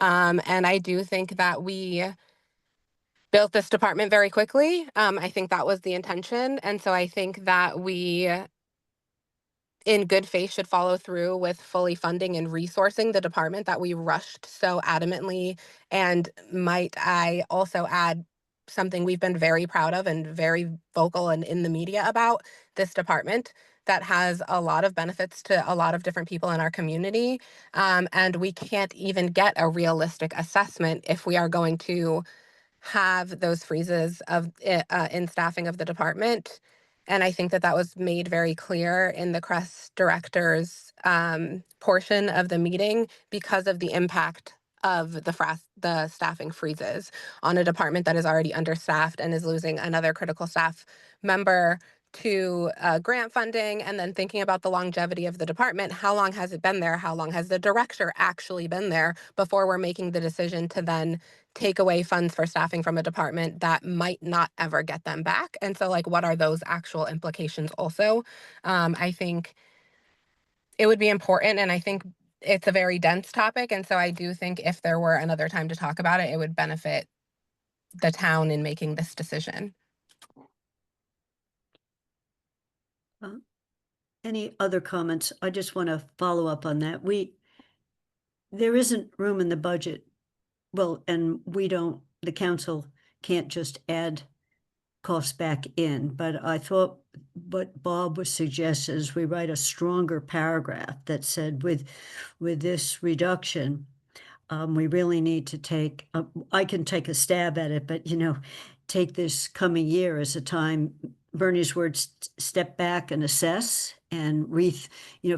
Speaker 3: And I do think that we built this department very quickly. I think that was the intention. And so I think that we, in good faith, should follow through with fully funding and resourcing the department that we rushed so adamantly. And might I also add something we've been very proud of and very vocal and in the media about, this department that has a lot of benefits to a lot of different people in our community. And we can't even get a realistic assessment if we are going to have those freezes of in staffing of the department. And I think that was made very clear in the CREST director's portion of the meeting, because of the impact of the staffing freezes on a department that is already understaffed and is losing another critical staff member to grant funding, and then thinking about the longevity of the department. How long has it been there? How long has the director actually been there before we're making the decision to then take away funds for staffing from a department that might not ever get them back? And so, like, what are those actual implications also? I think it would be important, and I think it's a very dense topic. And so I do think if there were another time to talk about it, it would benefit the town in making this decision.
Speaker 1: Any other comments? I just want to follow up on that. There isn't room in the budget. Well, and the council can't just add costs back in, but I thought what Bob was suggesting is we write a stronger paragraph that said with this reduction, we really need to take, I can take a stab at it, but take this coming year as a time, Bernie's words, step back and assess and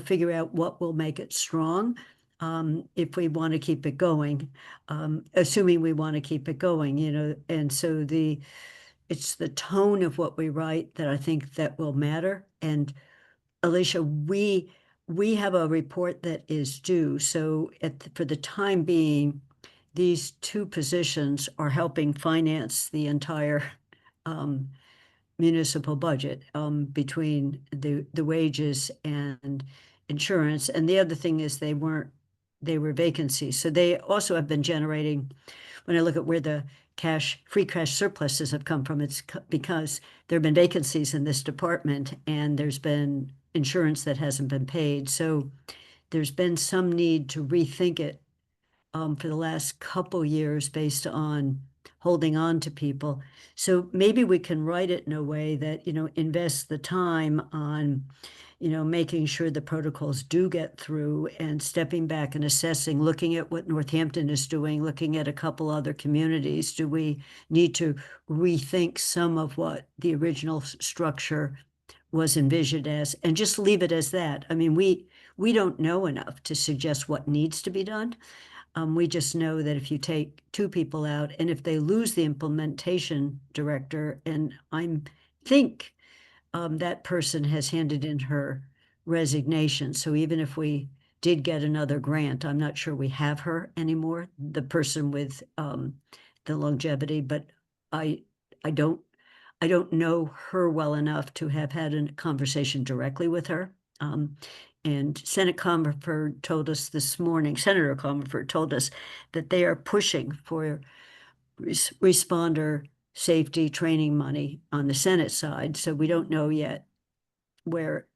Speaker 1: figure out what will make it strong. If we want to keep it going, assuming we want to keep it going, and so it's the tone of what we write that I think that will matter. And Alicia, we have a report that is due. So for the time being, these two positions are helping finance the entire municipal budget between the wages and insurance. And the other thing is they were vacancies. So they also have been generating, when I look at where the free cash surpluses have come from, it's because there have been vacancies in this department and there's been insurance that hasn't been paid. So there's been some need to rethink it for the last couple years based on holding on to people. So maybe we can write it in a way that, invest the time on, making sure the protocols do get through and stepping back and assessing, looking at what Northampton is doing, looking at a couple other communities. Do we need to rethink some of what the original structure was envisioned as, and just leave it as that? I mean, we don't know enough to suggest what needs to be done. We just know that if you take two people out and if they lose the implementation director, and I think that person has handed in her resignation. So even if we did get another grant, I'm not sure we have her anymore, the person with the longevity, but I don't know her well enough to have had a conversation directly with her. And Senator Comerford told us this morning that they are pushing for responder safety training money on the Senate side. So we don't know yet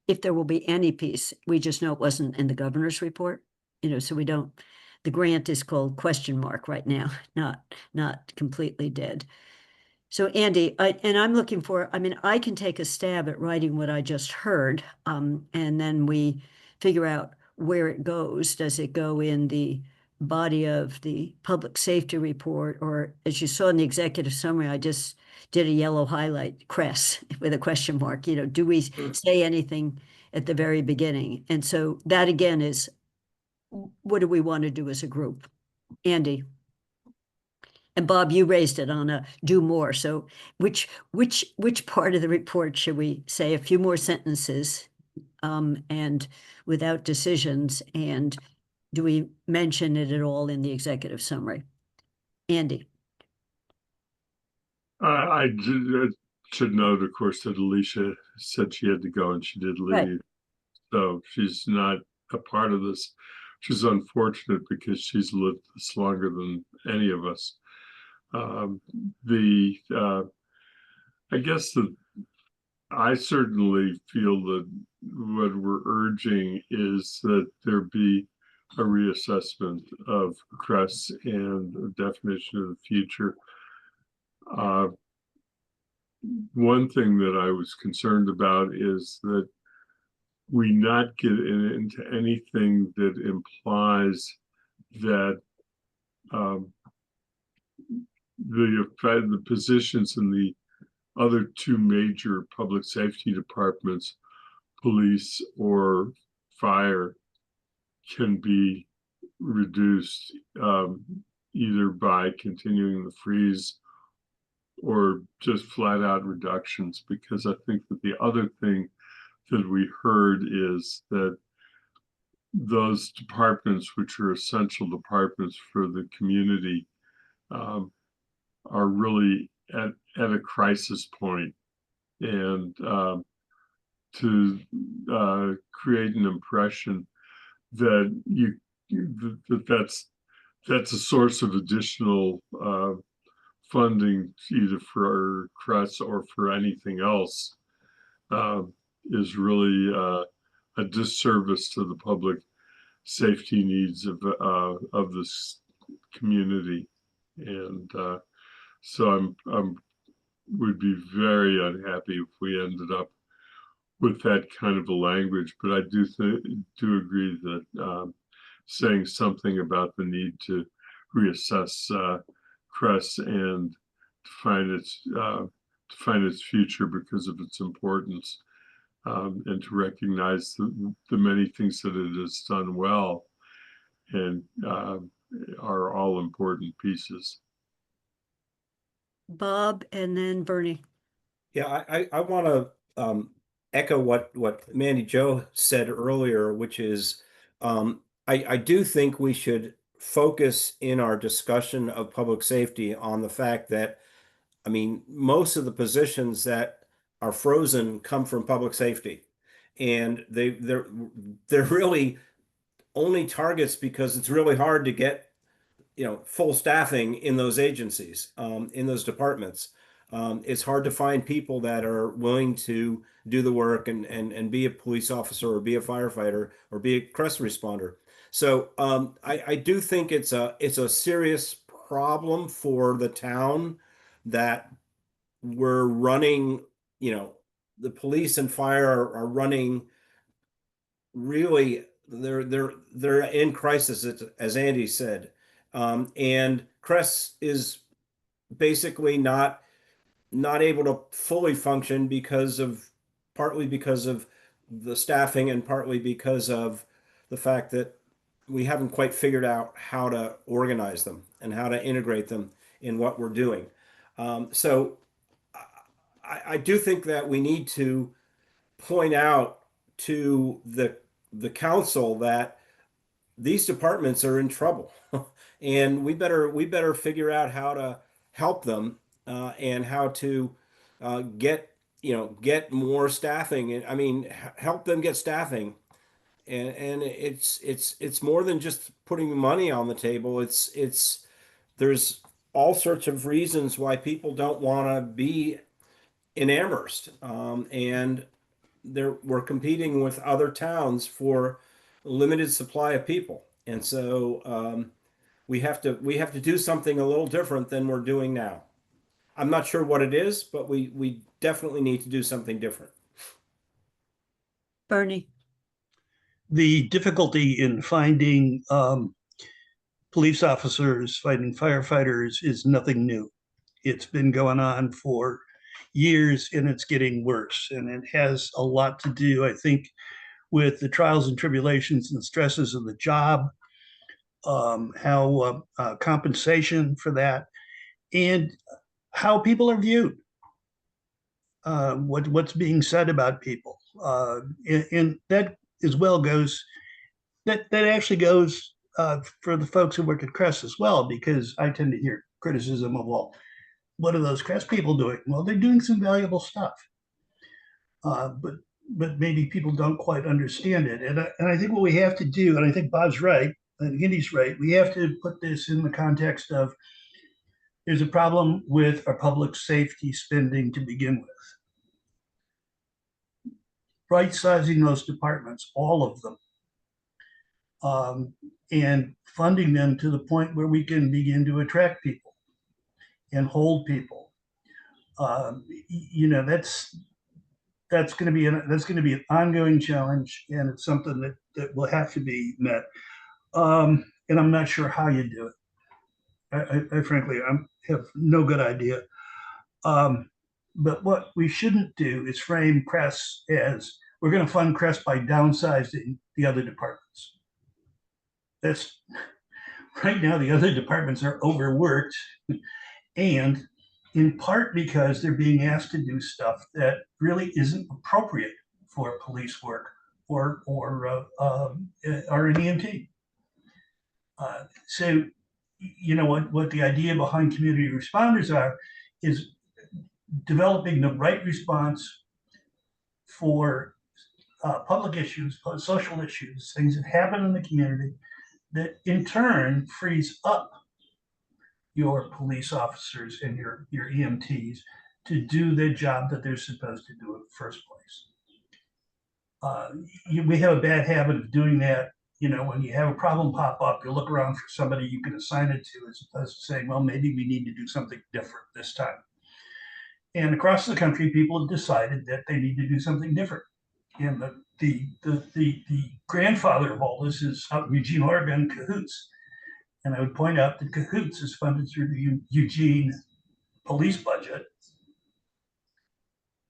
Speaker 1: if there will be any piece. We just know it wasn't in the governor's report, so we don't, the grant is called question mark right now, not completely dead. So Andy, I'm looking for, I can take a stab at writing what I just heard, and then we figure out where it goes. Does it go in the body of the public safety report? Or as you saw in the executive summary, I just did a yellow highlight, CRESS, with a question mark. Do we say anything at the very beginning? And so that again is, what do we want to do as a group? Andy? And Bob, you raised it on a do more. So which part of the report should we say a few more sentences and without decisions? And do we mention it at all in the executive summary? Andy?
Speaker 5: I should note, of course, that Alicia said she had to go and she did leave.
Speaker 1: Right.
Speaker 5: So she's not a part of this, which is unfortunate because she's lived this longer than any of us. I guess I certainly feel that what we're urging is that there be a reassessment of CRESS and a definition of the future. One thing that I was concerned about is that we not get into anything that implies that the positions in the other two major public safety departments, police or fire, can be reduced, either by continuing the freeze or just flat out reductions, because I think that the other thing that we heard is that those departments, which are essential departments for the community, are really at a crisis point. And to create an impression that that's a source of additional funding, either for CRESS or for anything else, is really a disservice to the public safety needs of this community. And so I'm would be very unhappy if we ended up with that kind of a language. But I do agree that saying something about the need to reassess CRESS and to find its future because of its importance, and to recognize the many things that it has done well and are all important pieces.
Speaker 1: Bob and then Bernie.
Speaker 4: Yeah, I want to echo what Mandy Jo said earlier, which is I do think we should focus in our discussion of public safety on the fact that, I mean, most of the positions that are frozen come from public safety, and they're really only targets because it's really hard to get, full staffing in those agencies, in those departments. It's hard to find people that are willing to do the work and be a police officer or be a firefighter or be a CRESS responder. So I do think it's a serious problem for the town that we're running, the police and fire are running really, they're in crisis, as Andy said. And CRESS is basically not able to fully function partly because of the staffing and partly because of the fact that we haven't quite figured out how to organize them and how to integrate them in what we're doing. So I do think that we need to point out to the council that these departments are in trouble, and we better figure out how to help them and how to get more staffing. And I mean, help them get staffing. And it's more than just putting money on the table. There's all sorts of reasons why people don't want to be in Amherst, and we're competing with other towns for a limited supply of people, and so we have to do something a little different than we're doing now. I'm not sure what it is, but we definitely need to do something different.
Speaker 1: Bernie.
Speaker 6: The difficulty in finding police officers, finding firefighters is nothing new. It's been going on for years and it's getting worse. And it has a lot to do, I think, with the trials and tribulations and stresses of the job, how compensation for that, and how people are viewed, what's being said about people. And that as well goes, that actually goes for the folks who work at CRESS as well, because I tend to hear criticism of, well, what are those CRESS people doing? Well, they're doing some valuable stuff, but maybe people don't quite understand it. And I think what we have to do, and I think Bob's right, and Andy's right, we have to put this in the context of there's a problem with our public safety spending to begin with. Right-sizing those departments, all of them, and funding them to the point where we can begin to attract people and hold people. That's going to be an ongoing challenge, and it's something that will have to be met. And I'm not sure how you do it. I frankly, I have no good idea. But what we shouldn't do is frame CRESS as we're going to fund CRESS by downsizing the other departments. that's right now the other departments are overworked, and in part because they're being asked to do stuff that really isn't appropriate for police work or an EMT. So, you know, what the idea behind community responders is developing the right response for public issues, social issues, things that happen in the community that in turn frees up your police officers and your EMTs to do the job that they're supposed to do in the first place. We have a bad habit of doing that. You know, when you have a problem pop up, you look around for somebody you can assign it to, as opposed to saying, well, maybe we need to do something different this time. And across the country, people have decided that they need to do something different. And the grandfather of all this is out in Eugene, Oregon, Cahoots. And I would point out that Cahoots is funded through the Eugene police budget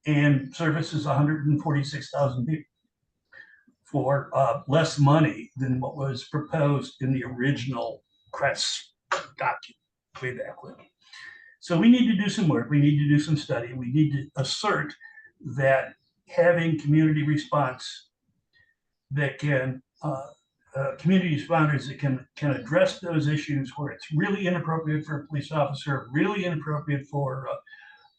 Speaker 6: and services 146,000 people for less money than what was proposed in the original CRESS document way back when. So we need to do some work. We need to do some study. We need to assert that having community response that can community responders that can address those issues where it's really inappropriate for a police officer, really inappropriate for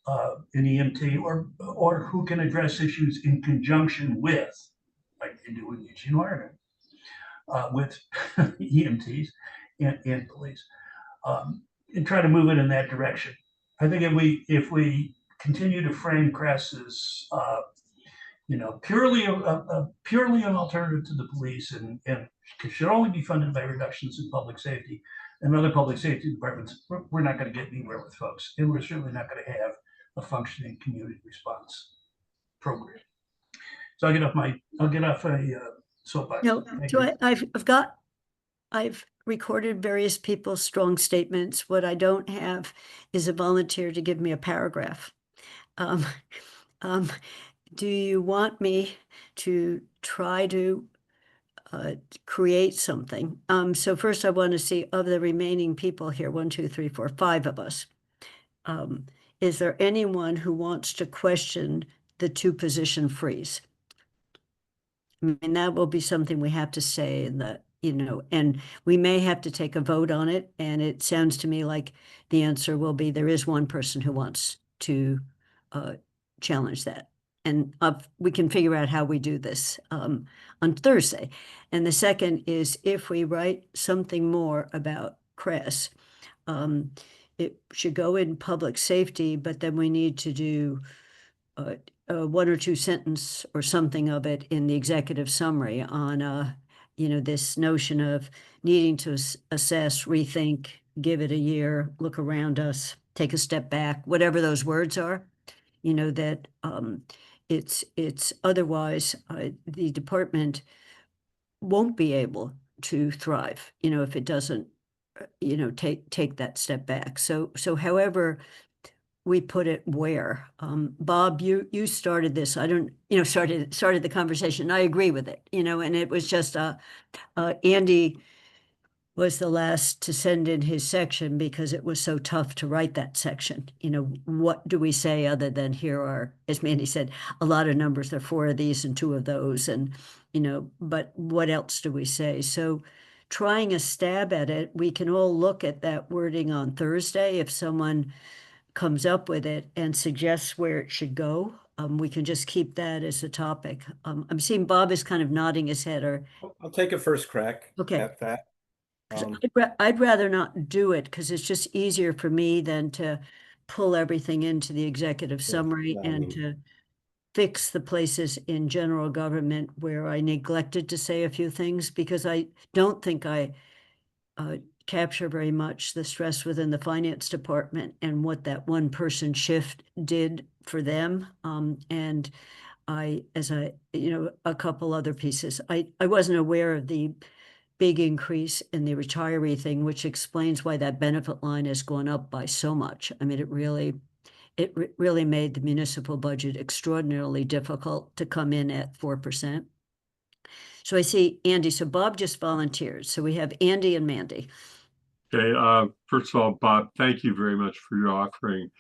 Speaker 6: an EMT, or who can address issues in conjunction with, like they do in Eugene, Oregon, with EMTs and police, and try to move it in that direction. I think if we continue to frame CRESS as you know, purely an alternative to the police, and should only be funded by reductions in public safety and other public safety departments, we're not going to get anywhere with folks, and we're certainly not going to have a functioning community response program. So I'll get off a soapbox.
Speaker 1: No,
Speaker 6: Thank
Speaker 1: so
Speaker 6: you.
Speaker 1: I've recorded various people's strong statements. What I don't have is a volunteer to give me a paragraph. Do you want me to try to create something? So first I want to see, of the remaining people here, 1, 2, 3, 4, 5 of us, is there anyone who wants to question the 2-position freeze? I mean, that will be something we have to say in the, you know, and we may have to take a vote on it. And it sounds to me like the answer will be there is one person who wants to challenge that. And we can figure out how we do this on Thursday. And the second is, if we write something more about CRESS, it should go in public safety, but then we need to do 1 or 2 sentence or something of it in the executive summary on, you know, this notion of needing to assess, rethink, give it a year, look around us, take a step back, whatever those words are, you know, that it's otherwise the department won't be able to thrive, you know, if it doesn't, you know, take that step back. So however we put it where, Bob, you started this, I don't, you know, started the conversation. I agree with it, you know, and it was just, Andy was the last to send in his section because it was so tough to write that section. You know, what do we say other than here are, as Mandy said, a lot of numbers, there are 4 of these and 2 of those, and, you know, but what else do we say? So trying a stab at it, we can all look at that wording on Thursday. If someone comes up with it and suggests where it should go, we can just keep that as a topic. I'm seeing Bob is kind of nodding his head, or
Speaker 4: I'll take a first crack
Speaker 1: Okay.
Speaker 4: at that.
Speaker 1: 'cause I'd rather not do it because it's just easier for me than to pull everything into the executive summary
Speaker 4: yeah, I
Speaker 1: and
Speaker 4: mean-
Speaker 1: to fix the places in general government where I neglected to say a few things, because I don't think I capture very much the stress within the finance department and what that 1-person shift did for them. And you know, a couple other pieces. I wasn't aware of the big increase in the retiree thing, which explains why that benefit line has gone up by so much. I mean, it really made the municipal budget extraordinarily difficult to come in at 4%. So I see Andy. So Bob just volunteered. So we have Andy and Mandy.
Speaker 5: Okay, first of all, Bob, thank you very much for your offering.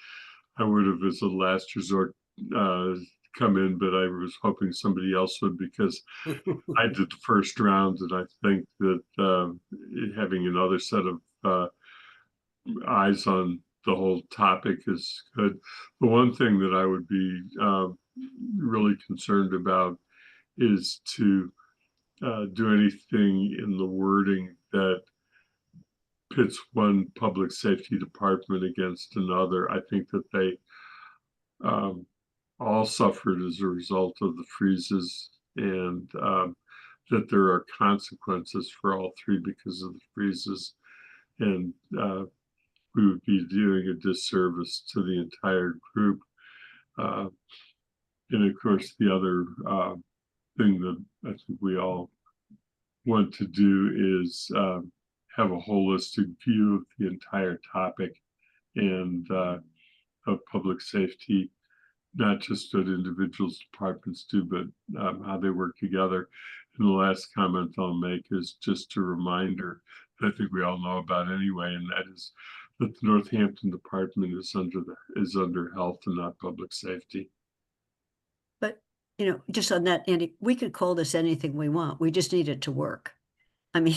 Speaker 5: I would have, as a last resort, come in, but I was hoping somebody else would because I did the first round, and I think that having another set of eyes on the whole topic is good. The one thing that I would be really concerned about is to do anything in the wording that pits one public safety department against another. I think that they all suffered as a result of the freezes, and that there are consequences for all three because of the freezes. And we would be doing a disservice to the entire group. And of course, the other thing that I think we all want to do is have a holistic view of the entire topic and of public safety, not just what individuals departments do, but how they work together. And the last comment I'll make is just a reminder that I think we all know about anyway, and that is that the Northampton Department is under health and not public safety.
Speaker 1: But, you know, just on that, Andy, we could call this anything we want. We just need it to work. I mean,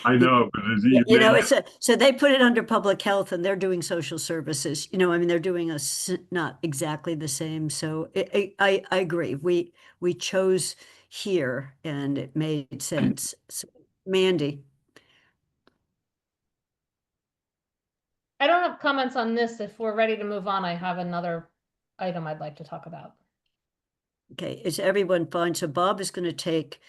Speaker 5: I know, but
Speaker 1: you know, so they put it under public health and they're doing social services, you know, I mean, they're doing not exactly the same. So I agree. We chose here and it made sense. So, Mandy.
Speaker 8: I don't have comments on this. If we're ready to move on, I have another item I'd like to talk about.
Speaker 1: Okay, is everyone fine? So Bob is going to take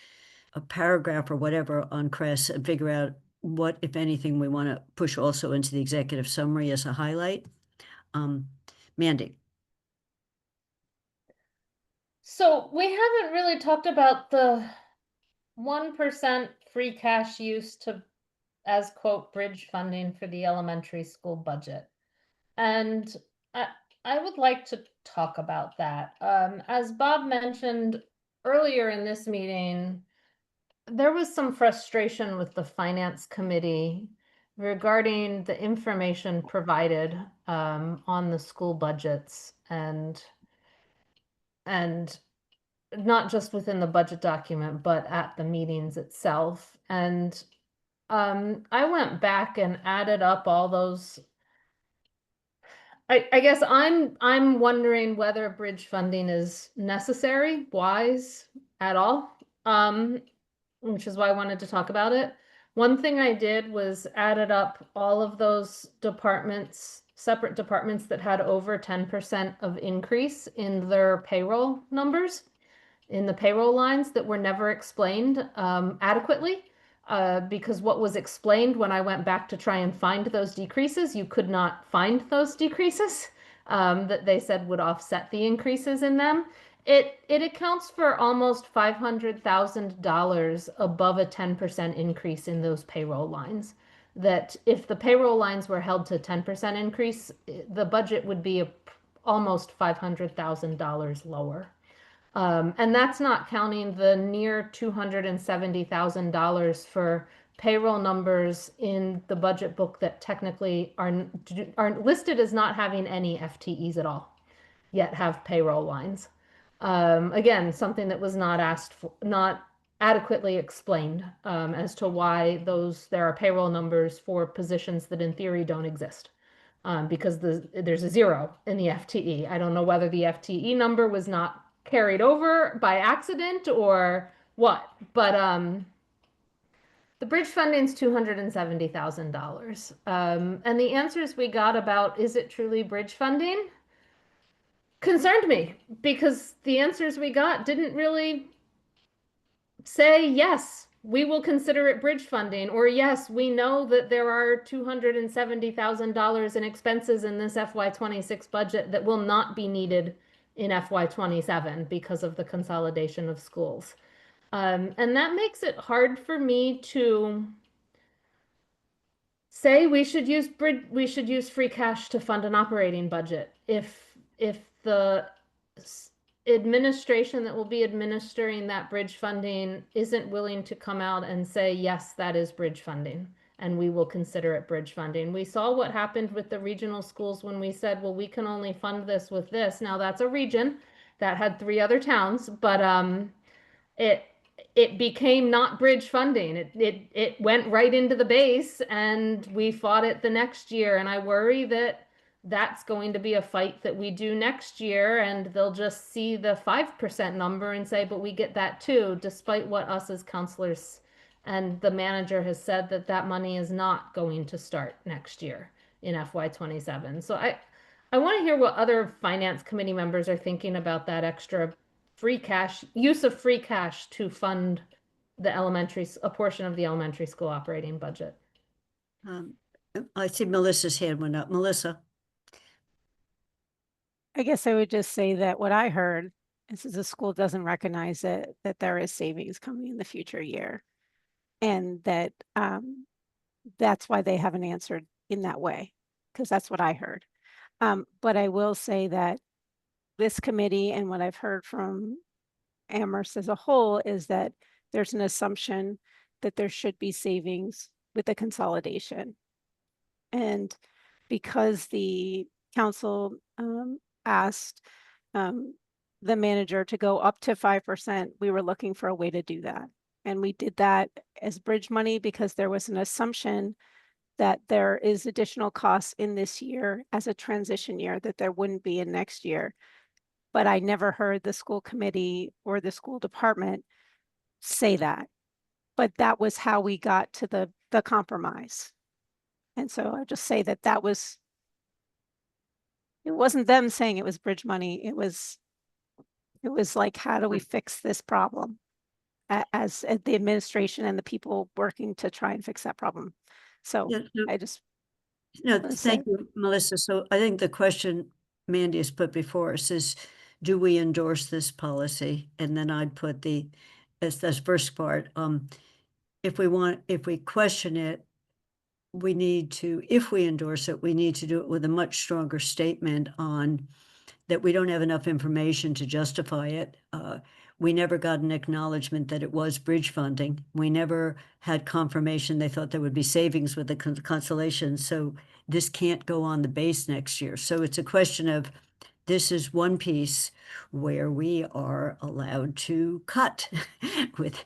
Speaker 1: a paragraph or whatever on CRESS and figure out what, if anything, we want to push also into the executive summary as a highlight. Mandy.
Speaker 8: So we haven't really talked about the 1% free cash use to, as quote, bridge funding for the elementary school budget. And I would like to talk about that. As Bob mentioned earlier in this meeting, there was some frustration with the finance committee regarding the information provided on the school budgets and not just within the budget document, but at the meetings itself. And I went back and added up all those. I guess I'm wondering whether bridge funding is necessary, wise at all. Which is why I wanted to talk about it. One thing I did was added up all of those departments, separate departments that had over 10% of increase in their payroll numbers, in the payroll lines that were never explained adequately. Because what was explained when I went back to try and find those decreases, you could not find those decreases that they said would offset the increases in them. It accounts for almost $500,000 above a 10% increase in those payroll lines. That if the payroll lines were held to 10% increase, the budget would be almost $500,000 lower. And that's not counting the near $270,000 for payroll numbers in the budget book that technically are listed as not having any FTEs at all, yet have payroll lines. Again, something that was not asked for, not adequately explained as to why there are payroll numbers for positions that in theory don't exist. Because there's a zero in the FTE. I don't know whether the FTE number was not carried over by accident or what, but the bridge funding is $270,000. And the answers we got about, is it truly bridge funding, concerned me, because the answers we got didn't really say, yes, we will consider it bridge funding, or yes, we know that there are $270,000 in expenses in this FY26 budget that will not be needed in FY27 because of the consolidation of schools. And that makes it hard for me to say we should use free cash to fund an operating budget if the administration that will be administering that bridge funding isn't willing to come out and say, yes, that is bridge funding, and we will consider it bridge funding. We saw what happened with the regional schools when we said, well, we can only fund this with this. Now that's a region that had 3 other towns, but it became not bridge funding. It went right into the base, and we fought it the next year. And I worry that that's going to be a fight that we do next year, and they'll just see the 5% number and say, but we get that too, despite what us as counselors and the manager has said that that money is not going to start next year in FY27. So I want to hear what other finance committee members are thinking about that extra free cash, use of free cash to fund a portion of the elementary school operating budget.
Speaker 1: I see Melissa's hand went up. Melissa?
Speaker 2: I guess I would just say that what I heard is that the school doesn't recognize that there is savings coming in the future year. And that that's why they haven't answered in that way, because that's what I heard. But I will say that this committee and what I've heard from Amherst as a whole is that there's an assumption that there should be savings with the consolidation. And because the council asked the manager to go up to 5%, we were looking for a way to do that. And we did that as bridge money because there was an assumption that there is additional costs in this year as a transition year that there wouldn't be in next year. But I never heard the school committee or the school department say that. But that was how we got to the compromise. And so I'll just say that it wasn't them saying it was bridge money. It was like, how do we fix this problem as the administration and the people working to try and fix that problem. So
Speaker 1: Yeah, no,
Speaker 2: I just,
Speaker 1: no,
Speaker 2: Melissa?
Speaker 1: thank you, Melissa. So I think the question Mandy has put before us is, do we endorse this policy? And then I'd put as the first part, if we question it, if we endorse it, we need to do it with a much stronger statement on that we don't have enough information to justify it. We never got an acknowledgement that it was bridge funding. We never had confirmation they thought there would be savings with the consolation. So this can't go on the base next year. So it's a question of, this is one piece where we are allowed to cut with,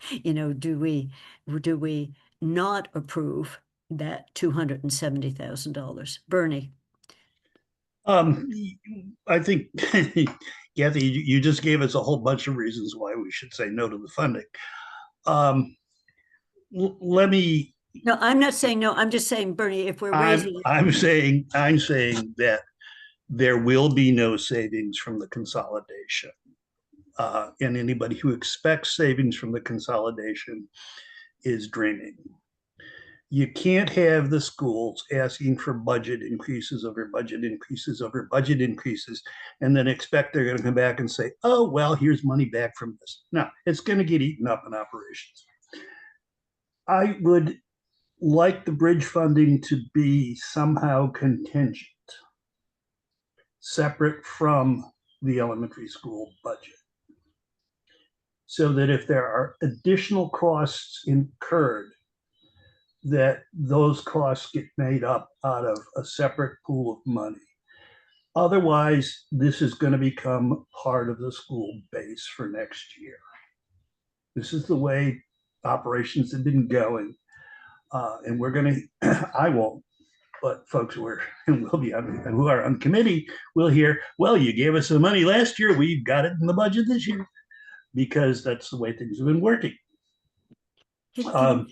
Speaker 1: do we not approve that $270,000? Bernie?
Speaker 6: I think, Kathy, you just gave us a whole bunch of reasons why we should say no to the funding. Let me.
Speaker 1: No, I'm not saying no. I'm just saying, Bernie, if we're raising it.
Speaker 6: I'm saying that there will be no savings from the consolidation. And anybody who expects savings from the consolidation is dreaming. You can't have the schools asking for budget increases over budget increases over budget increases, and then expect they're going to come back and say, oh, well, here's money back from this. No, it's going to get eaten up in operations. I would like the bridge funding to be somehow contingent, separate from the elementary school budget, so that if there are additional costs incurred, that those costs get made up out of a separate pool of money. Otherwise, this is going to become part of the school base for next year. This is the way operations have been going. And we're going to, I won't, but folks who are on committee will hear, well, you gave us the money last year, we've got it in the budget this year, because that's the way things have been working.
Speaker 1: Can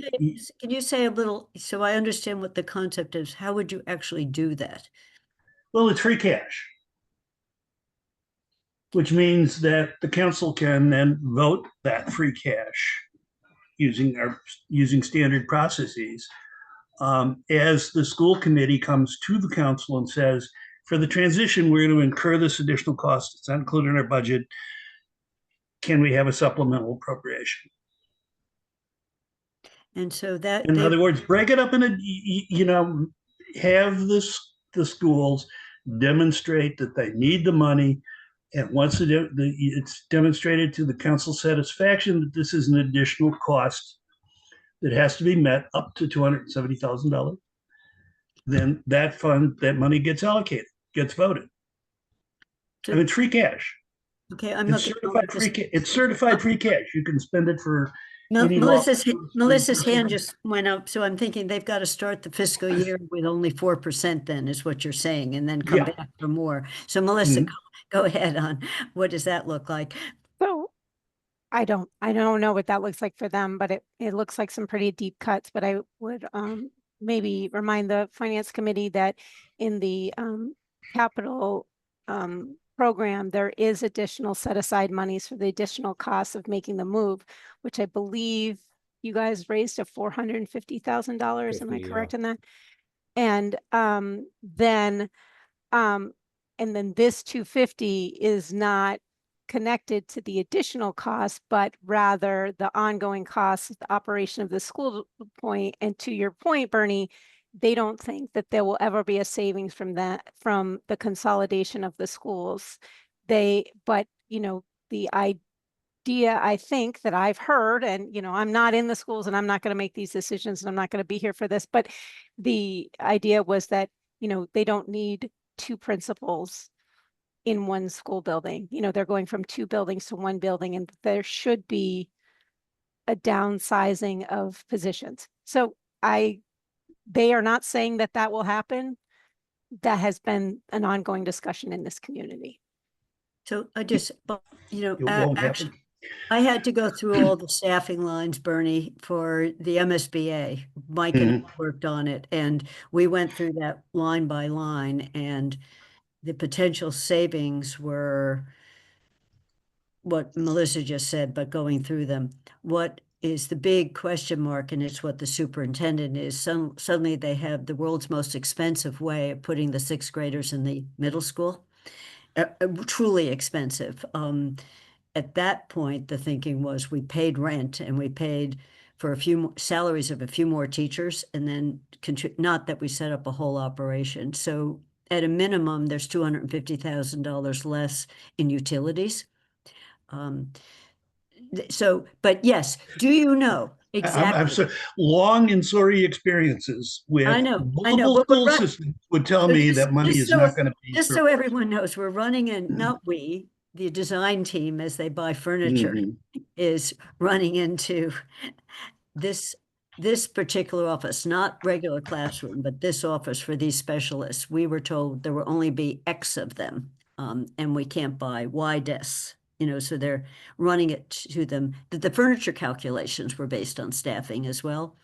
Speaker 1: you say a little, so I understand what the concept is, how would you actually do that?
Speaker 6: Well, it's free cash, which means that the council can then vote that free cash using standard processes. As the school committee comes to the council and says, for the transition, we're going to incur this additional cost. It's not included in our budget. Can we have a supplemental appropriation?
Speaker 1: And so that,
Speaker 6: in other words, break it up in have the schools demonstrate that they need the money And once it's demonstrated to the council's satisfaction that this is an additional cost that has to be met up to $270,000, then that money gets allocated, gets voted.
Speaker 1: So-
Speaker 6: And it's free cash.
Speaker 1: Okay, I'm
Speaker 6: It's
Speaker 1: looking.
Speaker 6: certified free cash. It's certified free cash. You can spend it for any law-
Speaker 1: Melissa's hand just went up, so I'm thinking they've got to start the fiscal year with only 4% then, is what you're saying, and then come
Speaker 6: Yeah.
Speaker 1: back for more. So Melissa,
Speaker 6: Mhm.
Speaker 1: go ahead on, what does that look like?
Speaker 2: So I don't know what that looks like for them, but it looks like some pretty deep cuts, but I would maybe remind the finance committee that in the capital program, there is additional set aside monies for the additional costs of making the move, which I believe you guys raised to $450,000. Am I
Speaker 4: 50,
Speaker 2: correct in that? And then this 250 is not connected to the additional cost, but rather the ongoing costs of the operation of the school point. And to your point, Bernie, they don't think that there will ever be a savings from the consolidation of the schools. But the idea, I think, that I've heard, and I'm not in the schools and I'm not going to make these decisions and I'm not going to be here for this, but the idea was that they don't need two principals in one school building. They're going from two buildings to one building, and there should be a downsizing of positions. So they are not saying that that will happen. That has been an ongoing discussion in this community.
Speaker 1: So I just,
Speaker 6: It won't
Speaker 1: actually,
Speaker 6: happen.
Speaker 1: I had to go through all the staffing lines, Bernie, for the MSBA. Mike and I worked on it, and we went through that line by line, and the potential savings were what Melissa just said, but going through them. What is the big question mark, and it's what the superintendent is. Suddenly they have the world's most expensive way of putting the sixth graders in the middle school. Truly expensive. At that point, the thinking was we paid rent and we paid for a few salaries of a few more teachers, and then not that we set up a whole operation. So at a minimum, there's $250,000 less in utilities. But yes, do you know
Speaker 6: I'm
Speaker 1: exactly?
Speaker 6: sorry. Long and sorry experiences with
Speaker 1: I know,
Speaker 6: multiple
Speaker 1: but
Speaker 6: school systems would tell me that money is not going to be.
Speaker 1: Just so everyone knows, we're running in, not we, the design team, as they buy furniture, is running into this particular office, not regular classroom, but this office for these specialists. We were told there will only be X of them, and we can't buy Y desks. So they're running it to them. The furniture calculations were based on staffing as well.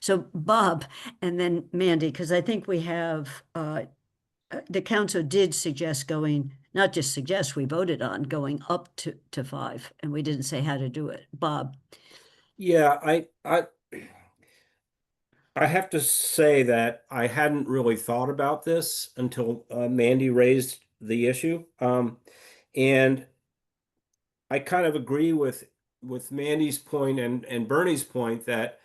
Speaker 1: So Bob, and then Mandy, because I think we have, the council did suggest going, not just suggest, we voted on going up to 5, and we didn't say how to do it. Bob.
Speaker 4: Yeah, I have to say that I hadn't really thought about this until Mandy raised the issue. And I kind of agree with Mandy's point and Bernie's point that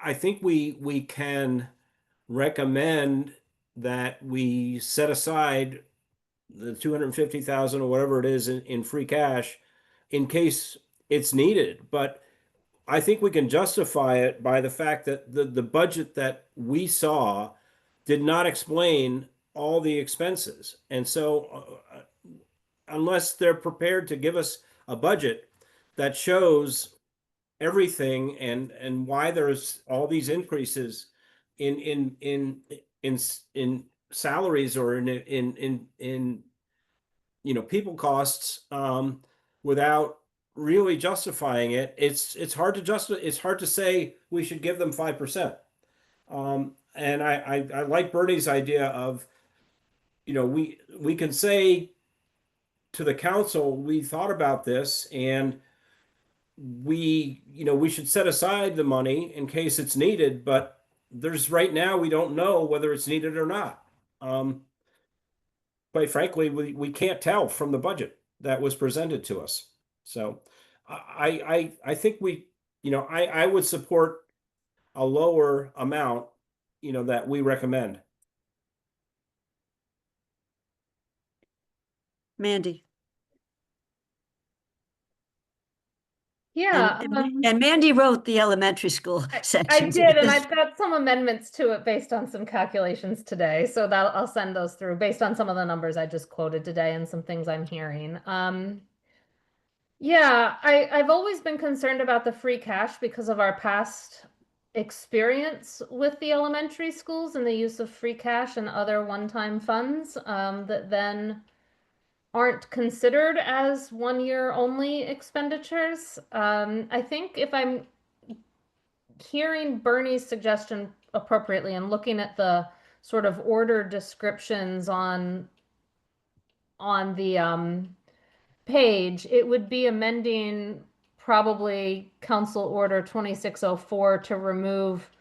Speaker 4: I think we can recommend that we set aside the 250,000 or whatever it is in free cash in case it's needed. But I think we can justify it by the fact that the budget that we saw did not explain all the expenses. And so unless they're prepared to give us a budget that shows everything and why there's all these increases in salaries or in people costs without really justifying it, it's hard to it's hard to say we should give them 5%. And I like Bernie's idea of we can say to the council, we thought about this and we should set aside the money in case it's needed, but right now we don't know whether it's needed or not. Quite frankly, we can't tell from the budget that was presented to us. So I think I would support a lower amount, that we recommend.
Speaker 1: Mandy.
Speaker 8: Yeah,
Speaker 1: And Mandy wrote the elementary school
Speaker 8: I
Speaker 1: section.
Speaker 8: did, and I've got some amendments to it based on some calculations today, so that I'll send those through based on some of the numbers I just quoted today and some things I'm hearing. Yeah, I've always been concerned about the free cash because of our past experience with the elementary schools and the use of free cash and other one-time funds that then aren't considered as 1 year only expenditures. I think if I'm hearing Bernie's suggestion appropriately and looking at the sort of order descriptions on the page, it would be amending probably Council Order 2604 to remove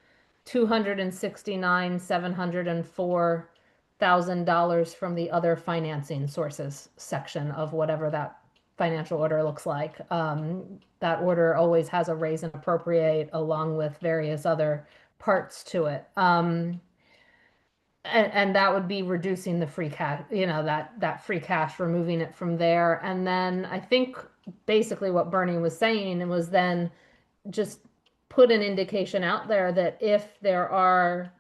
Speaker 8: $269,704,000 from the other financing sources section of whatever that financial order looks like. That order always has a raise and appropriate along with various other parts to it. And that would be reducing the free cash, that free cash, removing it from there. And then I think basically what Bernie was saying was then just put an indication out there that if there are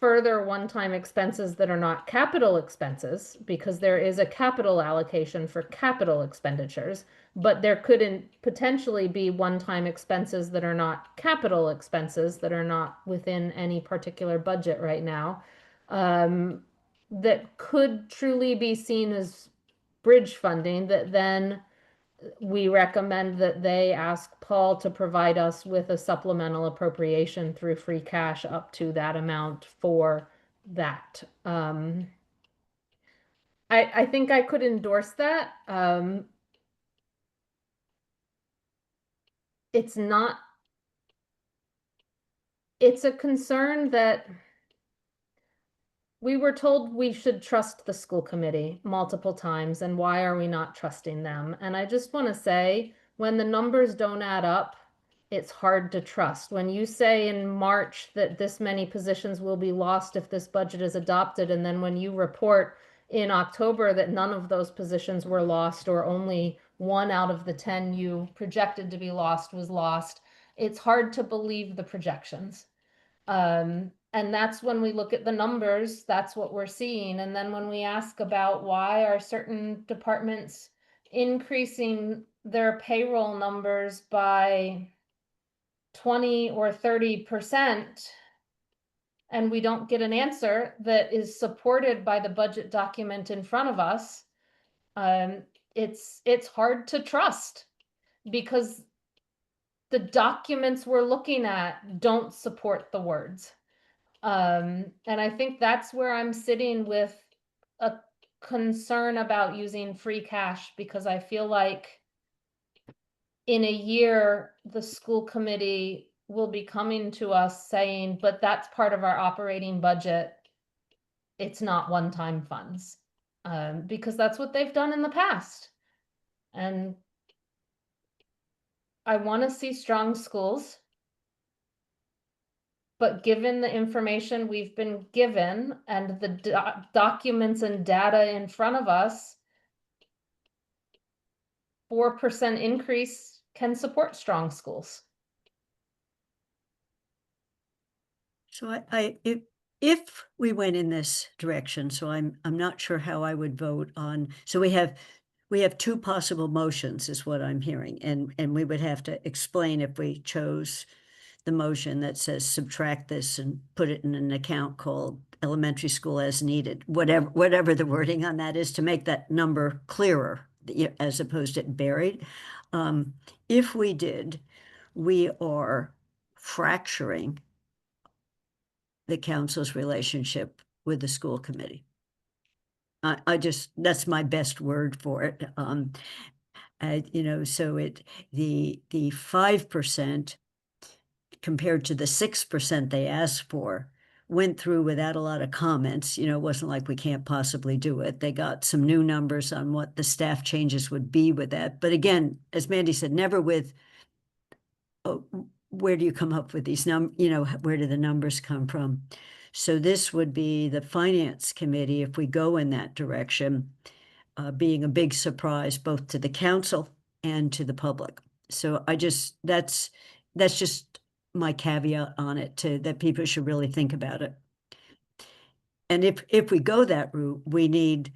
Speaker 8: further one-time expenses that are not capital expenses, because there is a capital allocation for capital expenditures, but there couldn't potentially be one-time expenses that are not capital expenses that are not within any particular budget right now, that could truly be seen as bridge funding, that then we recommend that they ask Paul to provide us with a supplemental appropriation through free cash up to that amount for that. I think I could endorse that. It's a concern that we were told we should trust the school committee multiple times, and why are we not trusting them? And I just want to say, when the numbers don't add up, it's hard to trust. When you say in March that this many positions will be lost if this budget is adopted, and then when you report in October that none of those positions were lost, or only 1 out of the 10 you projected to be lost was lost, it's hard to believe the projections. And that's when we look at the numbers, that's what we're seeing. And then when we ask about why are certain departments increasing their payroll numbers by 20 or 30%, and we don't get an answer that is supported by the budget document in front of us, it's hard to trust, because the documents we're looking at don't support the words. And I think that's where I'm sitting with a concern about using free cash, because I feel like in a year, the school committee will be coming to us saying, but that's part of our operating budget. It's not one-time funds, because that's what they've done in the past. And I want to see strong schools. But given the information we've been given and the documents and data in front of us, 4% increase can support strong schools.
Speaker 1: So if we went in this direction, so I'm not sure how I would vote on. So we have 2 possible motions, is what I'm hearing, and we would have to explain if we chose the motion that says subtract this and put it in an account called elementary school as needed, whatever the wording on that is, to make that number clearer as opposed to buried. If we did, we are fracturing the council's relationship with the school committee. That's my best word for it. So the 5% compared to the 6% they asked for went through without a lot of comments. It wasn't like we can't possibly do it. They got some new numbers on what the staff changes would be with that. But again, as Mandy said, never with, oh, where do you come up with these where do the numbers come from? So this would be the finance committee, if we go in that direction, being a big surprise both to the council and to the public. So that's just my caveat on it, that people should really think about it. And if we go that route, we need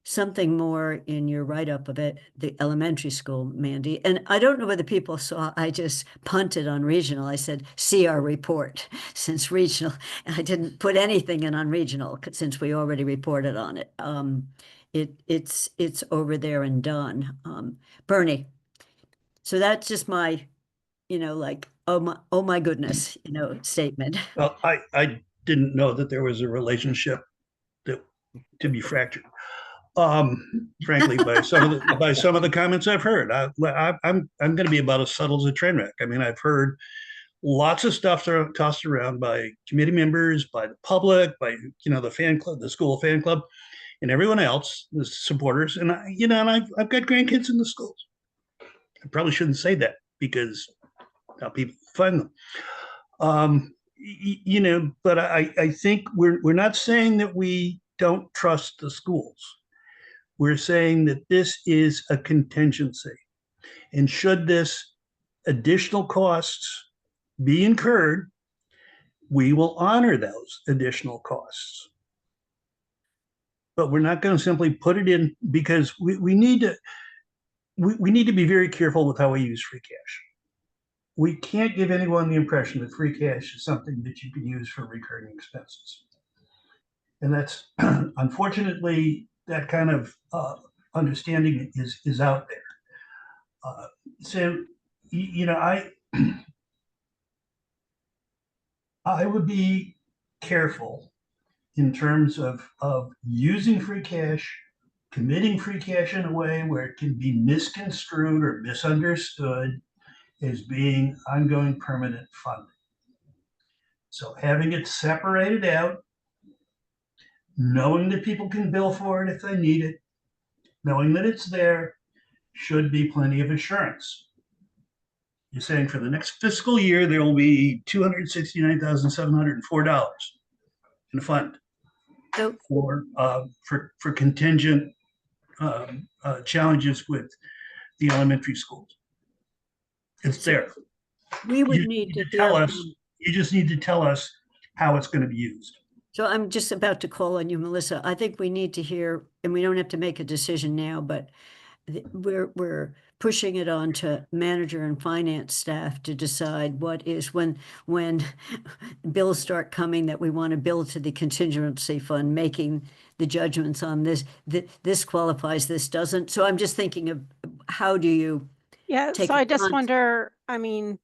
Speaker 1: something more in your write-up of it, the elementary school, Mandy. And I don't know whether people saw, I just punted on regional. I said, see our report, since regional, and I didn't put anything in on regional since we already reported on it. It's over there and done. Bernie. So that's just my, like, oh my goodness, statement.
Speaker 6: Well, I didn't know that there was a relationship that to be fractured. Frankly, by some of the comments I've heard, I'm going to be about as subtle as a train wreck. I mean, I've heard lots of stuff tossed around by committee members, by the public, by the fan club, the school fan club, and everyone else, the supporters. And I've got grandkids in the schools. I probably shouldn't say that because how people find them. But I think we're not saying that we don't trust the schools. We're saying that this is a contingency. And should this additional costs be incurred, we will honor those additional costs. But we're not going to simply put it in because we need to be very careful with how we use free cash. We can't give anyone the impression that free cash is something that you can use for recurring expenses. And that's unfortunately that kind of understanding is out there. So I would be careful in terms of using free cash, committing free cash in a way where it can be misconstrued or misunderstood as being ongoing permanent funding. So having it separated out, knowing that people can bill for it if they need it, knowing that it's there, should be plenty of assurance. You're saying for the next fiscal year, there will be $269,704 in a fund
Speaker 1: So
Speaker 6: for contingent challenges with the elementary schools. It's there.
Speaker 1: we would
Speaker 6: You
Speaker 1: need to
Speaker 6: tell
Speaker 1: hear
Speaker 6: us.
Speaker 1: from-
Speaker 6: You just need to tell us how it's going to be used.
Speaker 1: So I'm just about to call on you, Melissa. I think we need to hear, and we don't have to make a decision now, but we're pushing it on to manager and finance staff to decide what is when bills start coming that we want to bill to the contingency fund, making the judgments on this qualifies, this doesn't. So I'm just thinking of how do you
Speaker 2: Yeah,
Speaker 1: take
Speaker 2: so
Speaker 1: it
Speaker 2: I just
Speaker 1: on-
Speaker 2: wonder, I mean,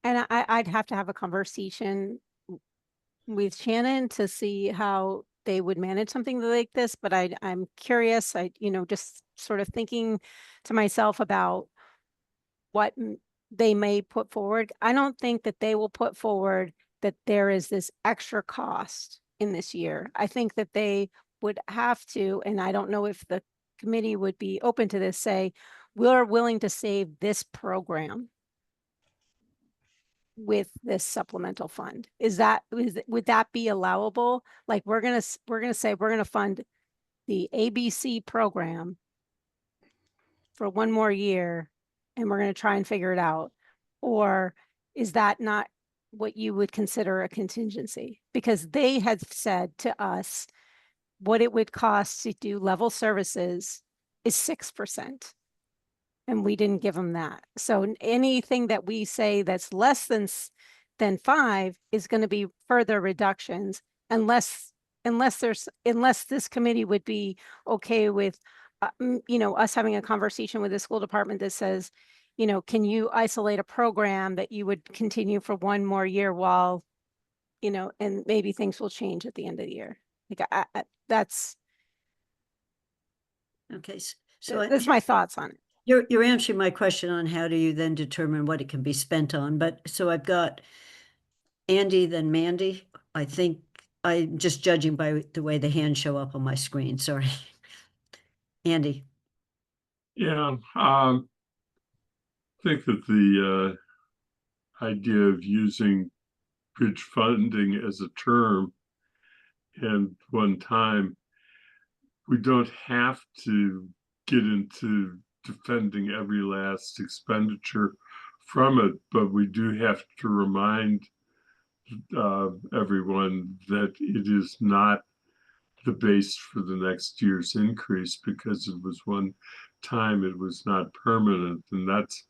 Speaker 2: and I'd have to have a conversation with Shannon to see how they would manage something like this, but I'm curious, just sort of thinking to myself about what they may put forward. I don't think that they will put forward that there is this extra cost in this year. I think that they would have to, and I don't know if the committee would be open to this, say, we're willing to save this program with this supplemental fund. Would that be allowable? Like we're gonna say we're gonna fund the ABC program for one more year and we're gonna try and figure it out. Or is that not what you would consider a contingency? Because they had said to us what it would cost to do level services is 6%. And we didn't give them that. So anything that we say that's less than 5 is going to be further reductions unless this committee would be okay with, us having a conversation with the school department that says, can you isolate a program that you would continue for one more year while, and maybe things will change at the end of the year. Like that's
Speaker 1: Okay, so
Speaker 2: that's my thoughts on it.
Speaker 1: You're answering my question on how do you then determine what it can be spent on, but so I've got Andy, then Mandy. I think I'm just judging by the way the hands show up on my screen, sorry. Andy.
Speaker 5: Yeah, I think that the idea of using bridge funding as a term and one time we don't have to get into defending every last expenditure from it, but we do have to remind everyone that it is not the base for the next year's increase, because it was one time, it was not permanent, and that's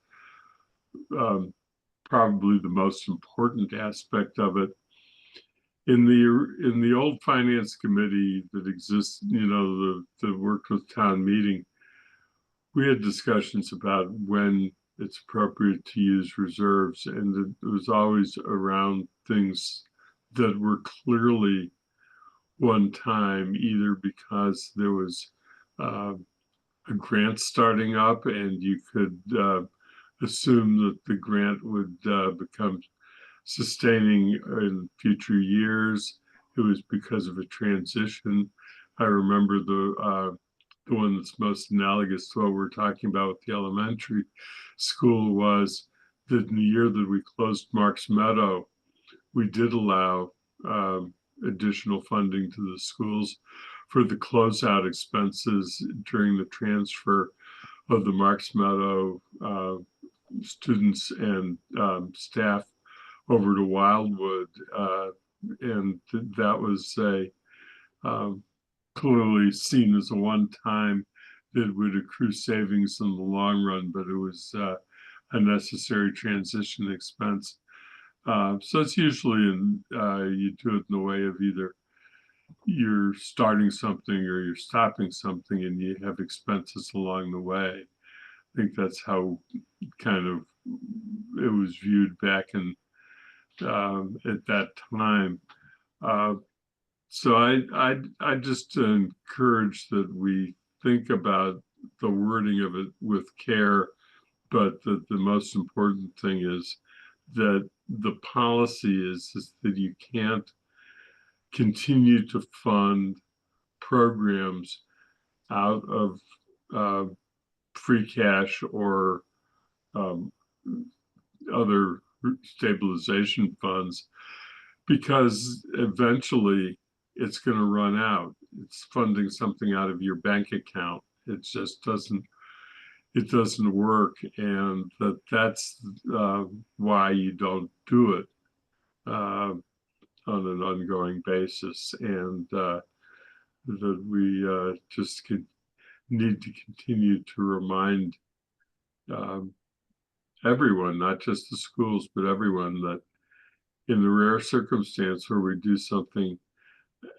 Speaker 5: probably the most important aspect of it. In the old finance committee that exists, that worked with town meeting, we had discussions about when it's appropriate to use reserves, and it was always around things that were clearly one time, either because there was a grant starting up and you could assume that the grant would become sustaining in future years. It was because of a transition. I remember the one that's most analogous to what we're talking about with the elementary school was that in the year that we closed Marks Meadow, we did allow additional funding to the schools for the closeout expenses during the transfer of the Marks Meadow students and staff over to Wildwood, and that was clearly seen as a one-time that would accrue savings in the long run, but it was a necessary transition expense. So it's usually you do it in the way of either you're starting something or you're stopping something, and you have expenses along the way. I think that's how kind of it was viewed back in at that time. So I just encourage that we think about the wording of it with care, but the most important thing is that the policy is that you can't continue to fund programs out of free cash or other stabilization funds, because eventually it's going to run out. It's funding something out of your bank account. It just doesn't work, and that's why you don't do it on an ongoing basis, and that we just need to continue to remind everyone, not just the schools, but everyone, that in the rare circumstance where we do something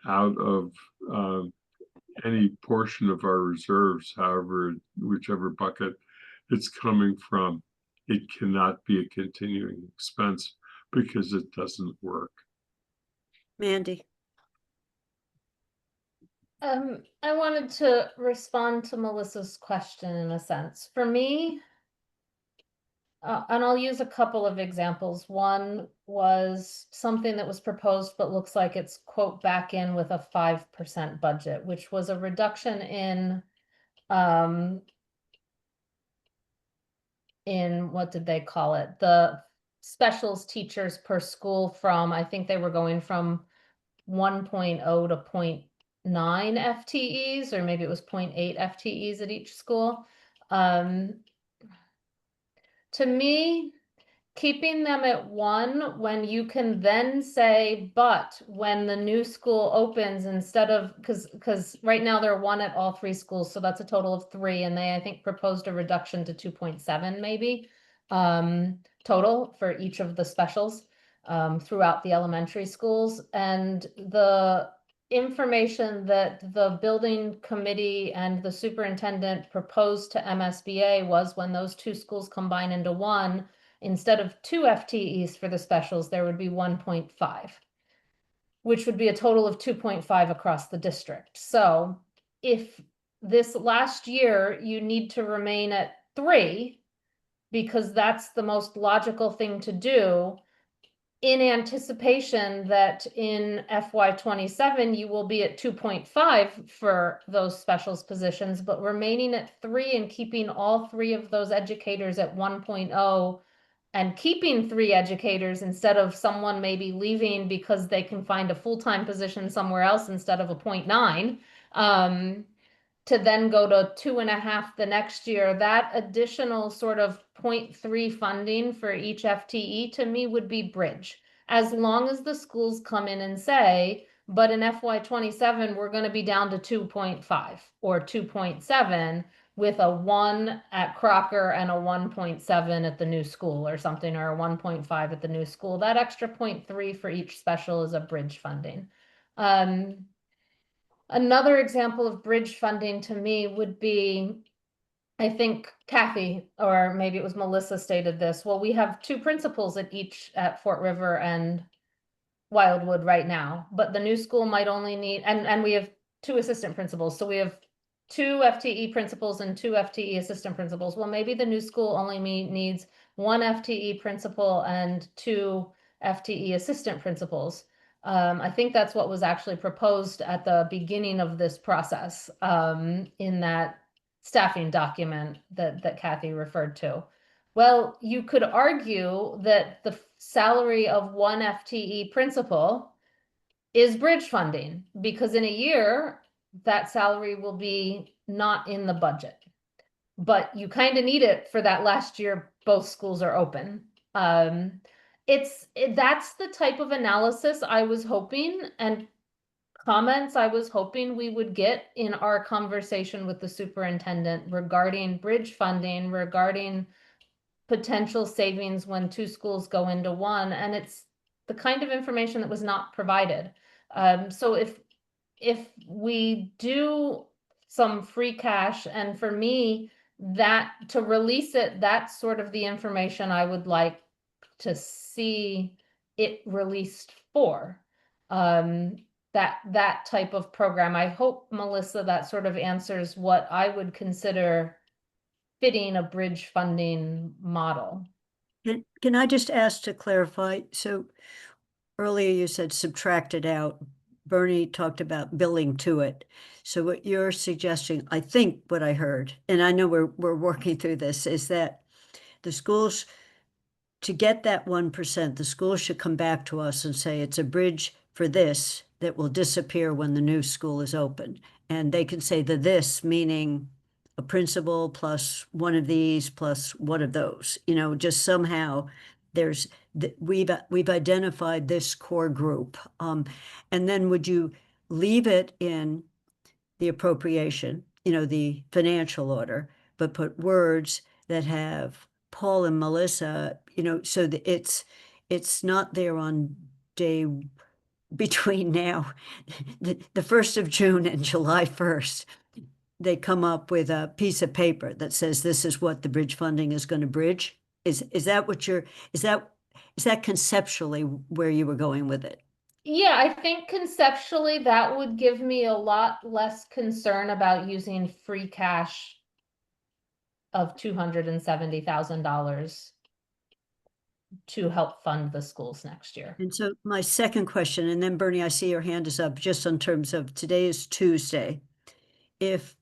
Speaker 5: out of any portion of our reserves, whichever bucket it's coming from, it cannot be a continuing expense because it doesn't work.
Speaker 1: Mandy.
Speaker 8: I wanted to respond to Melissa's question in a sense. For me, and I'll use a couple of examples. One was something that was proposed, but looks like it's quote back in with a 5% budget, which was a reduction in what did they call it? The specials teachers per school from, I think they were going from 1.0 to 0.9 FTEs, or maybe it was 0.8 FTEs at each school. To me, keeping them at 1 when you can then say, but when the new school opens, instead of, because right now they're 1 at all 3 schools, so that's a total of 3, and they, I think, proposed a reduction to 2.7 maybe total for each of the specials throughout the elementary schools. And the information that the building committee and the superintendent proposed to MSBA was when those 2 schools combine into 1, instead of 2 FTEs for the specials, there would be 1.5, which would be a total of 2.5 across the district. So if this last year you need to remain at 3, because that's the most logical thing to do, in anticipation that in FY27 you will be at 2.5 for those specials positions, but remaining at 3 and keeping all 3 of those educators at 1.0, and keeping 3 educators instead of someone maybe leaving because they can find a full-time position somewhere else instead of a 0.9, to then go to 2.5 the next year, that additional sort of 0.3 funding for each FTE to me would be bridge. As long as the schools come in and say, but in FY27, we're going to be down to 2.5 or 2.7 with a 1 at Crocker and a 1.7 at the new school or something, or a 1.5 at the new school. That extra 0.3 for each special is a bridge funding. Another example of bridge funding to me would be, I think Kathy, or maybe it was Melissa stated this, well, we have 2 principals at Fort River and Wildwood right now, but the new school might only need, and we have 2 assistant principals. So we have 2 FTE principals and 2 FTE assistant principals. Well, maybe the new school only needs 1 FTE principal and 2 FTE assistant principals. I think that's what was actually proposed at the beginning of this process, in that staffing document that Kathy referred to. Well, you could argue that the salary of 1 FTE principal is bridge funding, because in a year, that salary will be not in the budget. But you kind of need it for that last year both schools are open. That's the type of analysis I was hoping, and comments I was hoping we would get in our conversation with the superintendent regarding bridge funding, regarding potential savings when 2 schools go into 1, and it's the kind of information that was not provided. So if we do some free cash, and for me, that to release it, that's sort of the information I would like to see it released for, that type of program. I hope, Melissa, that sort of answers what I would consider fitting a bridge funding model.
Speaker 1: Can I just ask to clarify? So earlier you said subtract it out. Bernie talked about billing to it. So what you're suggesting, I think what I heard, and I know we're working through this, is that the schools, to get that 1%, the schools should come back to us and say it's a bridge for this that will disappear when the new school is open. And they can say the this meaning a principal plus one of these plus one of those, just somehow we've identified this core group. And then would you leave it in the appropriation, the financial order, but put words that have Paul and Melissa, so that it's not there on day between now, the 1st of June and July 1st. They come up with a piece of paper that says this is what the bridge funding is going to bridge. Is that what is that conceptually where you were going with it?
Speaker 8: Yeah, I think conceptually that would give me a lot less concern about using free cash of $270,000 to help fund the schools next year.
Speaker 1: And so my second question, and then Bernie, I see your hand is up, just in terms of today is Tuesday. If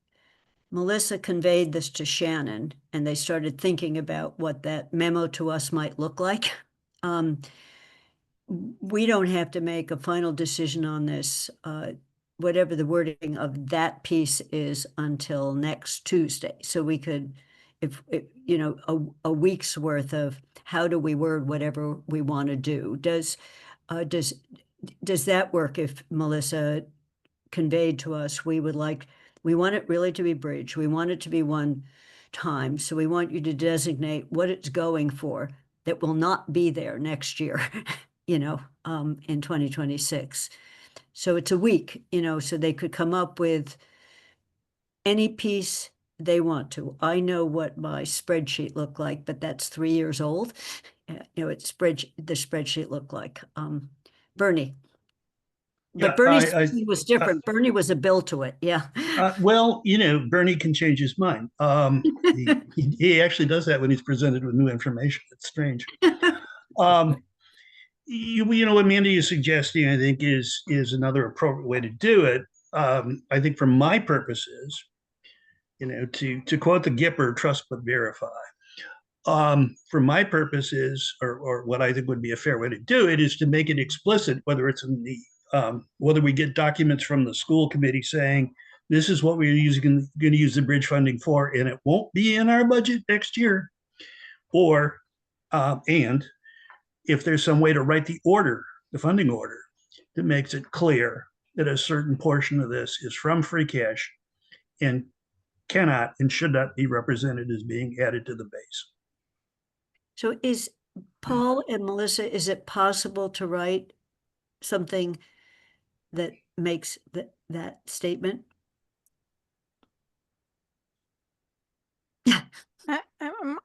Speaker 1: Melissa conveyed this to Shannon and they started thinking about what that memo to us might look like, we don't have to make a final decision on this, whatever the wording of that piece is, until next Tuesday. So we could, if a week's worth of how do we word whatever we want to do. Does that work? If Melissa conveyed to us, we want it really to be bridge. We want it to be one time. So we want you to designate what it's going for that will not be there next year, in 2026. So it's a week, so they could come up with any piece they want to. I know what my spreadsheet looked like, but that's 3 years old. The spreadsheet looked like. Bernie. But
Speaker 6: Yeah,
Speaker 1: Bernie's was different. Bernie was a bill to it. Yeah.
Speaker 6: Well, Bernie can change his mind. He actually does that when he's presented with new information. It's strange. What Amanda is suggesting, I think, is another appropriate way to do it. I think for my purposes, to quote the Gipper, trust but verify. For my purposes, or what I think would be a fair way to do it, is to make it explicit, whether it's in the whether we get documents from the school committee saying this is what we're going to use the bridge funding for, and it won't be in our budget next year. Or, and if there's some way to write the funding order that makes it clear that a certain portion of this is from free cash and cannot and should not be represented as being added to the base.
Speaker 1: So is Paul and Melissa, is it possible to write something that makes that statement?
Speaker 2: I'm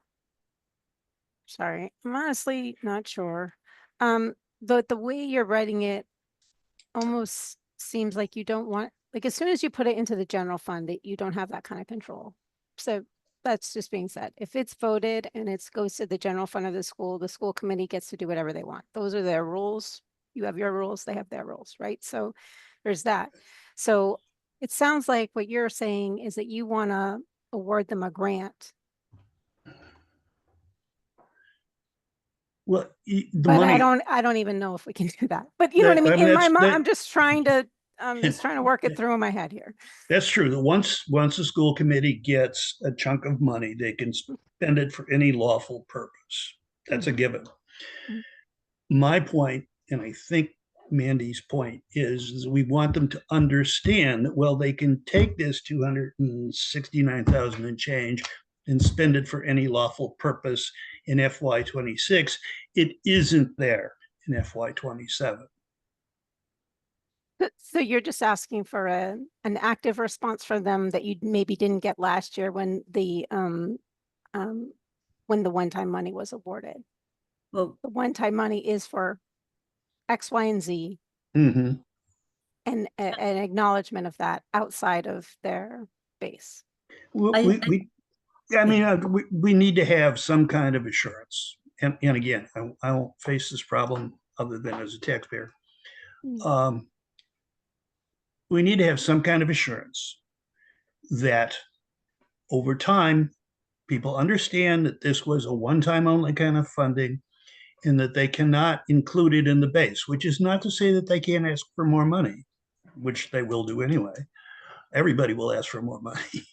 Speaker 2: sorry, I'm honestly not sure. The way you're writing it almost seems like you don't want, like, as soon as you put it into the general fund, that you don't have that kind of control. So that's just being said. If it's voted and it goes to the general fund of the school committee gets to do whatever they want. Those are their rules. You have your rules, they have their rules, right? So there's that. So it sounds like what you're saying is that you want to award them a grant.
Speaker 6: Well, the
Speaker 2: But
Speaker 6: money.
Speaker 2: I don't even know if we can do that. But you know what I mean? In my mind, I'm just trying to work it through in my head here.
Speaker 6: That's true. That once the school committee gets a chunk of money, they can spend it for any lawful purpose. That's a given. My point, and I think Mandy's point, is we want them to understand that, well, they can take this 269,000 and change and spend it for any lawful purpose in FY26. It isn't there in FY27.
Speaker 2: So you're just asking for an active response from them that you maybe didn't get last year when the one-time money was awarded.
Speaker 1: Well,
Speaker 2: The one-time money is for X, Y, and Z,
Speaker 6: Mm-hmm.
Speaker 2: and an acknowledgement of that outside of their base.
Speaker 6: We need to have some kind of assurance. And again, I won't face this problem other than as a taxpayer. We need to have some kind of assurance that over time, people understand that this was a one-time only kind of funding and that they cannot include it in the base, which is not to say that they can't ask for more money, which they will do anyway. Everybody will ask for more money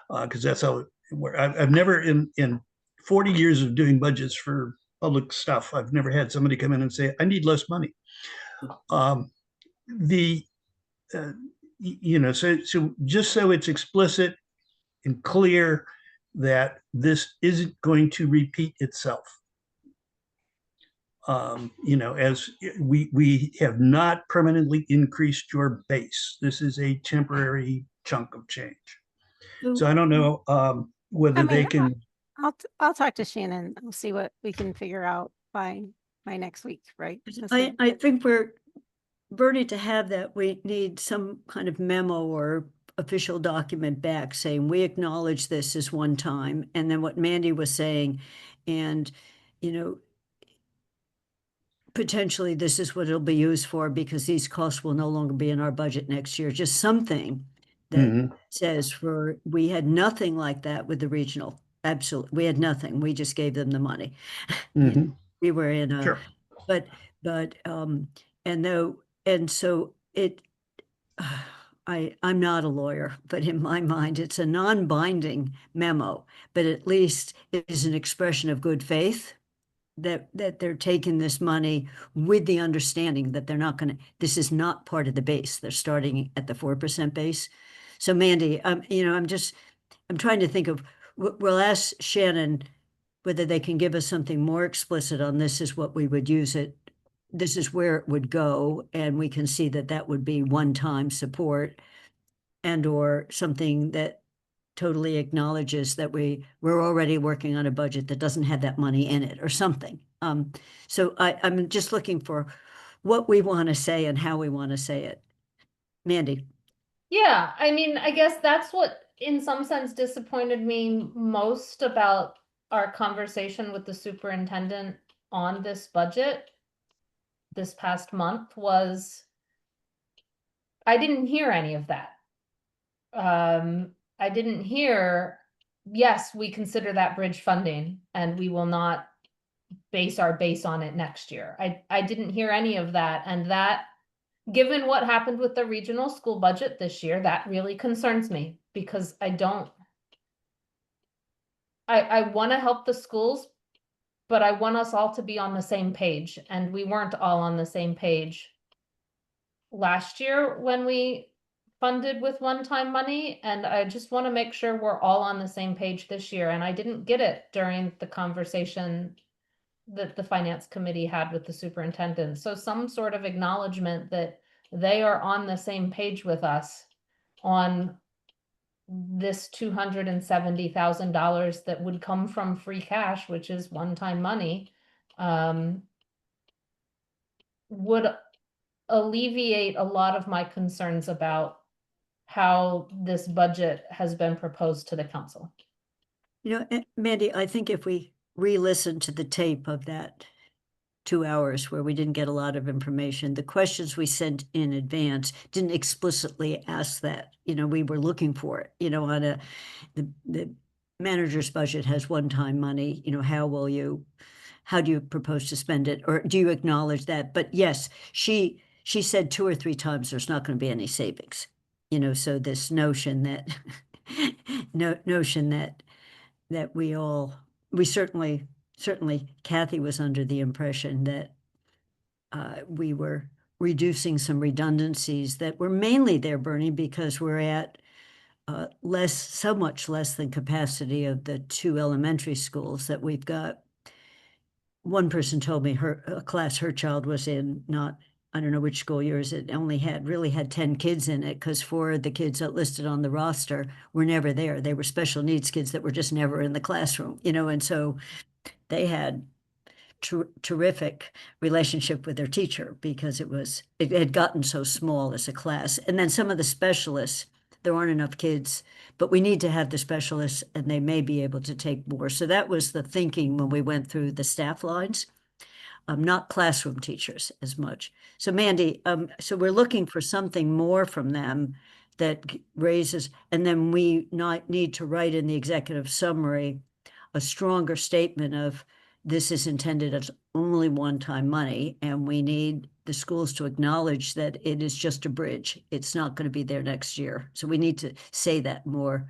Speaker 6: because that's how I've never in 40 years of doing budgets for public stuff, I've never had somebody come in and say, I need less money. So just so it's explicit and clear that this isn't going to repeat itself. As we have not permanently increased your base. This is a temporary chunk of change. So I don't know whether they can.
Speaker 2: I'll talk to Shannon. I'll see what we can figure out by next week, right?
Speaker 1: I think Bernie, to have that, we need some kind of memo or official document back saying we acknowledge this as one time, and then what Mandy was saying, and potentially this is what it'll be used for because these costs will no longer be in our budget next year. Just something that says we had nothing like that with the regional. Absolutely, we had nothing. We just gave them the money. We were in a,
Speaker 6: Sure.
Speaker 1: and so it. I'm not a lawyer, but in my mind, it's a non-binding memo, but at least it is an expression of good faith that they're taking this money with the understanding that they're not going to, this is not part of the base. They're starting at the 4% base. So Mandy, I'm trying to think of, we'll ask Shannon whether they can give us something more explicit on this is what we would use it. This is where it would go. And we can see that would be one-time support and or something that totally acknowledges that we're already working on a budget that doesn't have that money in it or something. So I'm just looking for what we want to say and how we want to say it. Mandy.
Speaker 8: Yeah, I mean, I guess that's what in some sense disappointed me most about our conversation with the superintendent on this budget this past month was I didn't hear any of that. I didn't hear, yes, we consider that bridge funding and we will not base our base on it next year. I didn't hear any of that. And that given what happened with the regional school budget this year, that really concerns me because I want to help the schools, but I want us all to be on the same page, and we weren't all on the same page last year when we funded with one-time money, and I just want to make sure we're all on the same page this year, and I didn't get it during the conversation that the finance committee had with the superintendent. So some sort of acknowledgement that they are on the same page with us on this $270,000 that would come from free cash, which is one-time money, would alleviate a lot of my concerns about how this budget has been proposed to the council.
Speaker 1: You know, Mandy, I think if we re-listen to the tape of that 2 hours where we didn't get a lot of information, the questions we sent in advance didn't explicitly ask that. You know, we were looking for it, you know, on the manager's budget has one-time money, you know, how do you propose to spend it? Or do you acknowledge that? But yes, she said 2 or 3 times there's not going to be any savings, you know, so this notion that that we certainly Kathy was under the impression that we were reducing some redundancies that were mainly there, Bernie, because we're at so much less than capacity of the 2 elementary schools that we've got. One person told me a class her child was in, I don't know which school years, it really had 10 kids in it because 4 of the kids that listed on the roster were never there. They were special needs kids that were just never in the classroom, you know, and so they had terrific relationship with their teacher because it had gotten so small as a class. And then some of the specialists, there aren't enough kids, but we need to have the specialists and they may be able to take more. So that was the thinking when we went through the staff lines. Not classroom teachers as much. So Mandy, so we're looking for something more from them that raises, and then we need to write in the executive summary a stronger statement of this is intended as only one-time money, and we need the schools to acknowledge that it is just a bridge. It's not going to be there next year. So we need to say that more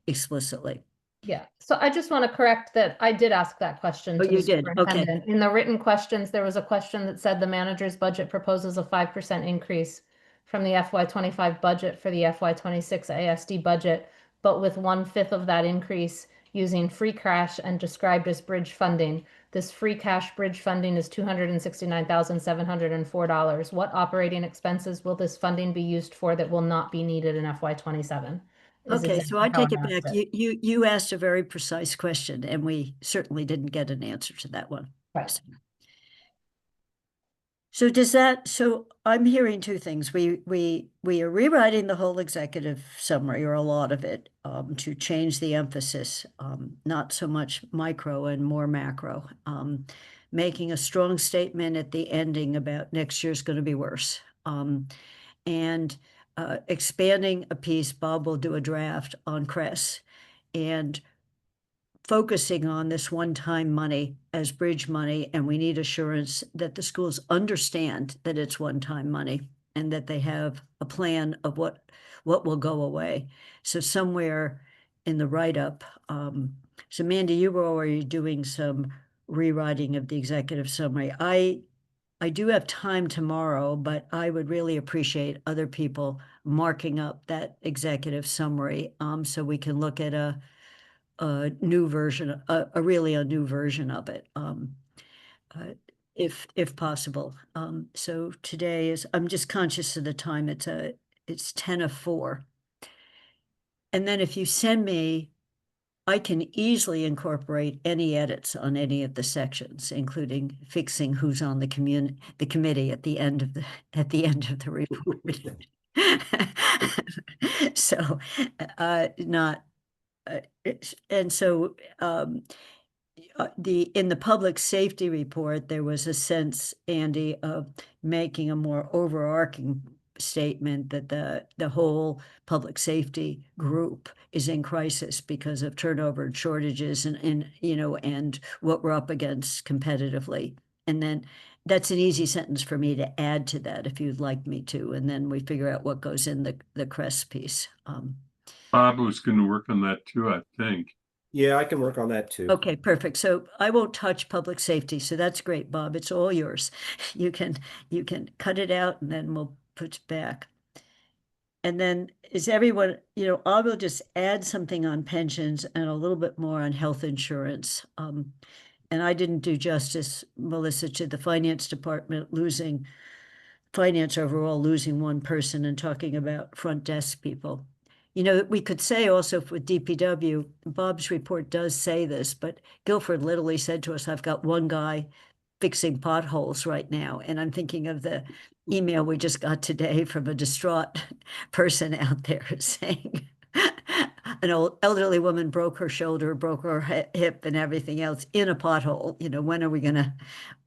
Speaker 1: explicitly.
Speaker 8: Yeah, so I just want to correct that I did ask that question.
Speaker 1: Oh,
Speaker 8: to
Speaker 1: you
Speaker 8: the
Speaker 1: did? Okay.
Speaker 8: superintendent. In the written questions, there was a question that said the manager's budget proposes a 5% increase from the FY25 budget for the FY26 ASD budget, but with 1/5 of that increase using free cash and described as bridge funding. This free cash bridge funding is $269,704. What operating expenses will this funding be used for that will not be needed in FY27?
Speaker 1: Okay, so I take it back. You asked a very precise question, and we certainly didn't get an answer to that one.
Speaker 8: Right.
Speaker 1: So I'm hearing 2 things. We are rewriting the whole executive summary or a lot of it to change the emphasis, not so much micro and more macro, making a strong statement at the ending about next year's going to be worse. And expanding a piece, Bob will do a draft on CRES, and focusing on this one-time money as bridge money, and we need assurance that the schools understand that it's one-time money and that they have a plan of what will go away. So somewhere in the write-up, so Mandy, you were already doing some rewriting of the executive summary. I do have time tomorrow, but I would really appreciate other people marking up that executive summary so we can look at a new version, a new version of it, if possible. So today I'm just conscious of the time. It's 10:04. And then if you send me, I can easily incorporate any edits on any of the sections, including fixing who's on the committee at the end of the report. So, and so in the public safety report, there was a sense, Andy, of making a more overarching statement that the whole public safety group is in crisis because of turnover and shortages and you know, and what we're up against competitively. And then that's an easy sentence for me to add to that if you'd like me to, and then we figure out what goes in the CREST piece.
Speaker 5: Bob was going to work on that too, I think.
Speaker 4: Yeah, I can work on that too.
Speaker 1: Okay, perfect. So I won't touch public safety. So that's great, Bob. It's all yours. You can cut it out and then we'll put it back. And then is everyone, I will just add something on pensions and a little bit more on health insurance. And I didn't do justice, Melissa, to the finance department finance overall losing one person and talking about front desk people. We could say also for DPW, Bob's report does say this, but Guilford literally said to us, I've got one guy fixing potholes right now. And I'm thinking of the email we just got today from a distraught person out there saying an old elderly woman broke her shoulder, broke her hip and everything else in a pothole.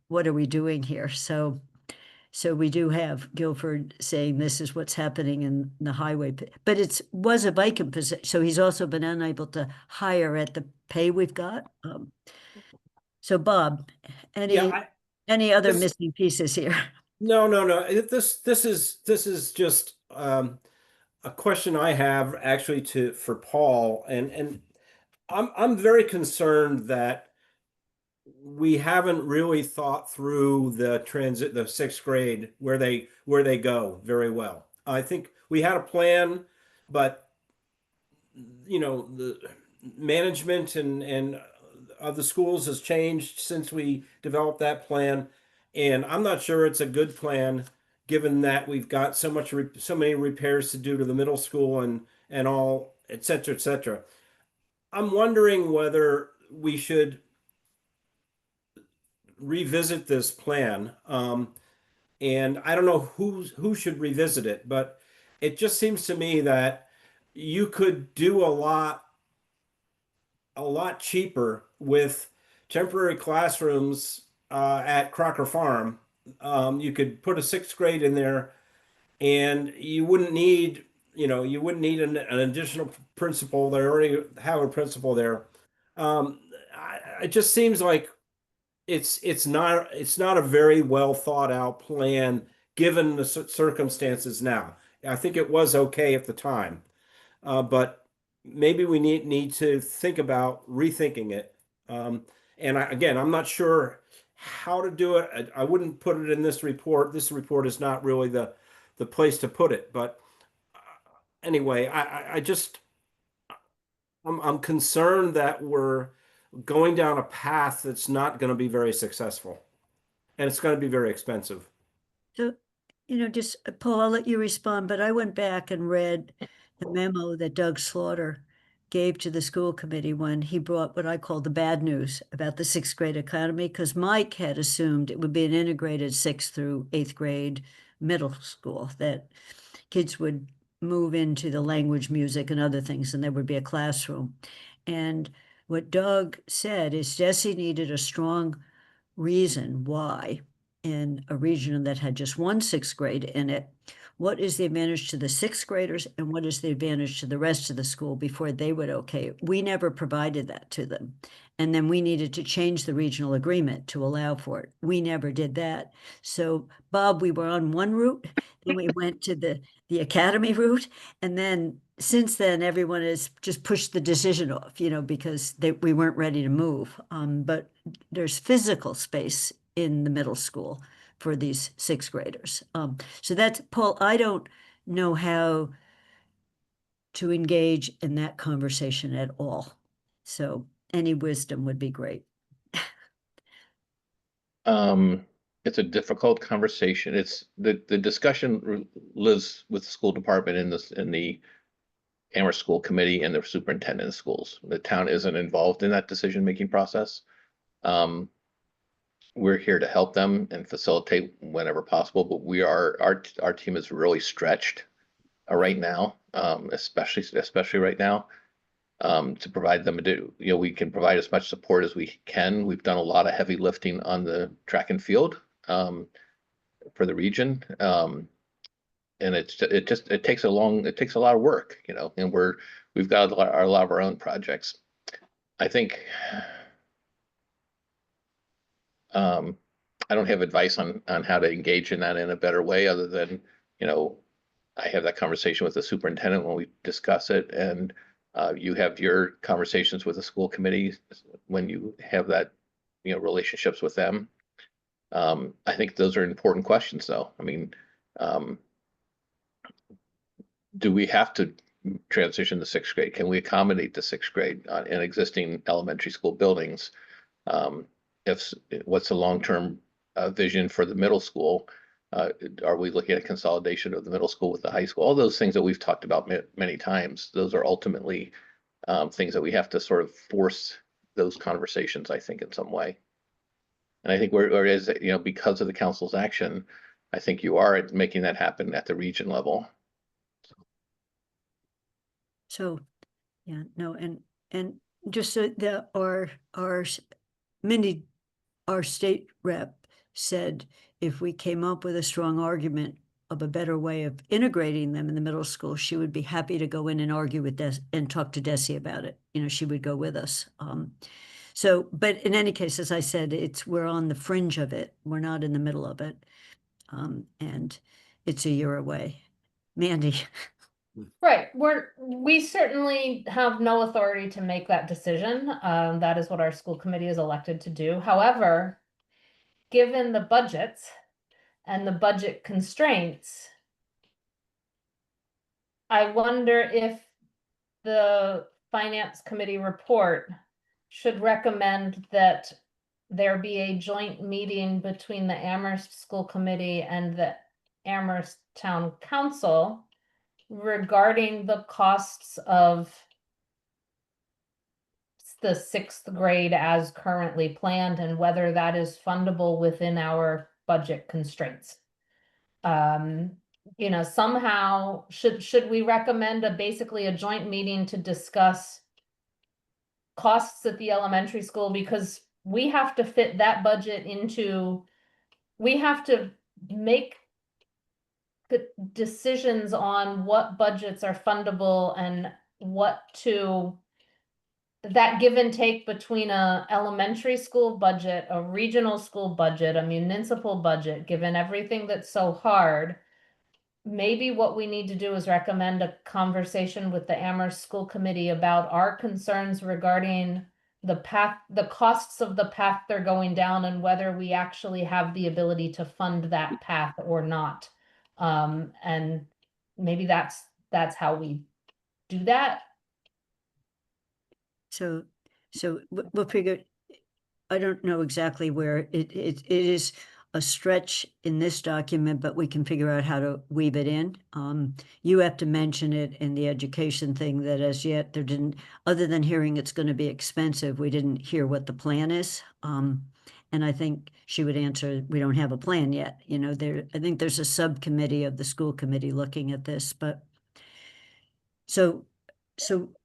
Speaker 1: What are we doing here? So we do have Guilford saying this is what's happening in the highway, but was a vacant position. So he's also been unable to hire at the pay we've got. So Bob, any other
Speaker 4: this-
Speaker 1: missing pieces here?
Speaker 4: No. This is just a question I have actually for Paul, and I'm very concerned that we haven't really thought through the sixth grade where they go very well. I think we had a plan, but the management and of the schools has changed since we developed that plan, and I'm not sure it's a good plan given that we've got so many repairs to do to the middle school and all, et cetera, et cetera. I'm wondering whether we should revisit this plan. And I don't know who should revisit it, but it just seems to me that you could do a lot cheaper with temporary classrooms at Crocker Farm. You could put a sixth grade in there, and you wouldn't need an additional principal. They already have a principal there. It just seems like it's not a very well thought out plan given the circumstances now. I think it was okay at the time, but maybe we need to think about rethinking it. And again, I'm not sure how to do it. I wouldn't put it in this report. This report is not really the place to put it. But anyway, I'm concerned that we're going down a path that's not going to be very successful, and it's going to be very expensive.
Speaker 1: So, just Paul, I'll let you respond, but I went back and read the memo that Doug Slaughter gave to the school committee when he brought what I call the bad news about the sixth grade academy, because Mike had assumed it would be an integrated sixth through eighth grade middle school, that kids would move into the language, music, and other things, and there would be a classroom. And what Doug said is Jesse needed a strong reason why in a region that had just one sixth grade in it, what is the advantage to the sixth graders and what is the advantage to the rest of the school before they would okay it. We never provided that to them. And then we needed to change the regional agreement to allow for it. We never did that. So Bob, we were on one route, then we went to the academy route. And then since then, everyone has just pushed the decision off, because we weren't ready to move. But there's physical space in the middle school for these sixth graders. So that's, Paul, I don't know how to engage in that conversation at all. So any wisdom would be great.
Speaker 7: It's a difficult conversation. It's the discussion lives with the school department in the Amherst School Committee and the superintendent of schools. The town isn't involved in that decision-making process. We're here to help them and facilitate whenever possible, but our team is really stretched right now, especially right now, to provide them. We can provide as much support as we can. We've done a lot of heavy lifting on the track and field for the region, and it takes a lot of work, and we've got a lot of our own projects. I think I don't have advice on how to engage in that in a better way, other than, I have that conversation with the superintendent when we discuss it, and you have your conversations with the school committee when you have that, relationships with them. I think those are important questions, though. I mean, do we have to transition to sixth grade? Can we accommodate the sixth grade in existing elementary school buildings? What's the long-term vision for the middle school? Are we looking at consolidation of the middle school with the high school? All those things that we've talked about many times, those are ultimately things that we have to sort of force those conversations, I think, in some way. And I think whereas, because of the council's action, I think you are making that happen at the region level.
Speaker 1: So, yeah, no, and just so that our state rep said, if we came up with a strong argument of a better way of integrating them in the middle school, she would be happy to go in and argue with and talk to Desi about it. She would go with us. So, but in any case, as I said, we're on the fringe of it. We're not in the middle of it. And it's a year away. Mandy.
Speaker 8: Right. We certainly have no authority to make that decision. That is what our school committee is elected to do. However, given the budgets and the budget constraints, I wonder if the finance committee report should recommend that there be a joint meeting between the Amherst School Committee and the Amherst Town Council regarding the costs of the sixth grade as currently planned, and whether that is fundable within our budget constraints. Somehow should we recommend basically a joint meeting to discuss costs at the elementary school, because we have to fit that budget we have to make the decisions on what budgets are fundable and that give and take between a elementary school budget, a regional school budget, a municipal budget, given everything that's so hard. Maybe what we need to do is recommend a conversation with the Amherst School Committee about our concerns regarding the costs of the path they're going down, and whether we actually have the ability to fund that path or not. And maybe that's how we do that.
Speaker 1: So we'll figure, I don't know exactly where it is a stretch in this document, but we can figure out how to weave it in. You have to mention it in the education thing, that as yet there didn't, other than hearing it's going to be expensive, we didn't hear what the plan is. And I think she would answer, we don't have a plan yet. I think there's a subcommittee of the school committee looking at this, but so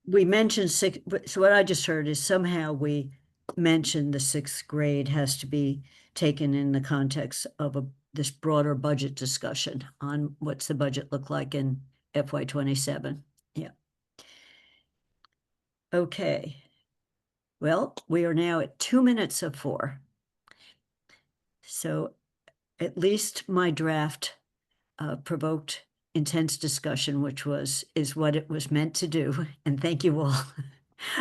Speaker 1: we mentioned so what I just heard is somehow we mentioned the sixth grade has to be taken in the context of this broader budget discussion on what's the budget look like in FY27. Yeah. Okay. Well, we are now at 2 minutes of 4. So at least my draft provoked intense discussion, which is what it was meant to do. And thank you all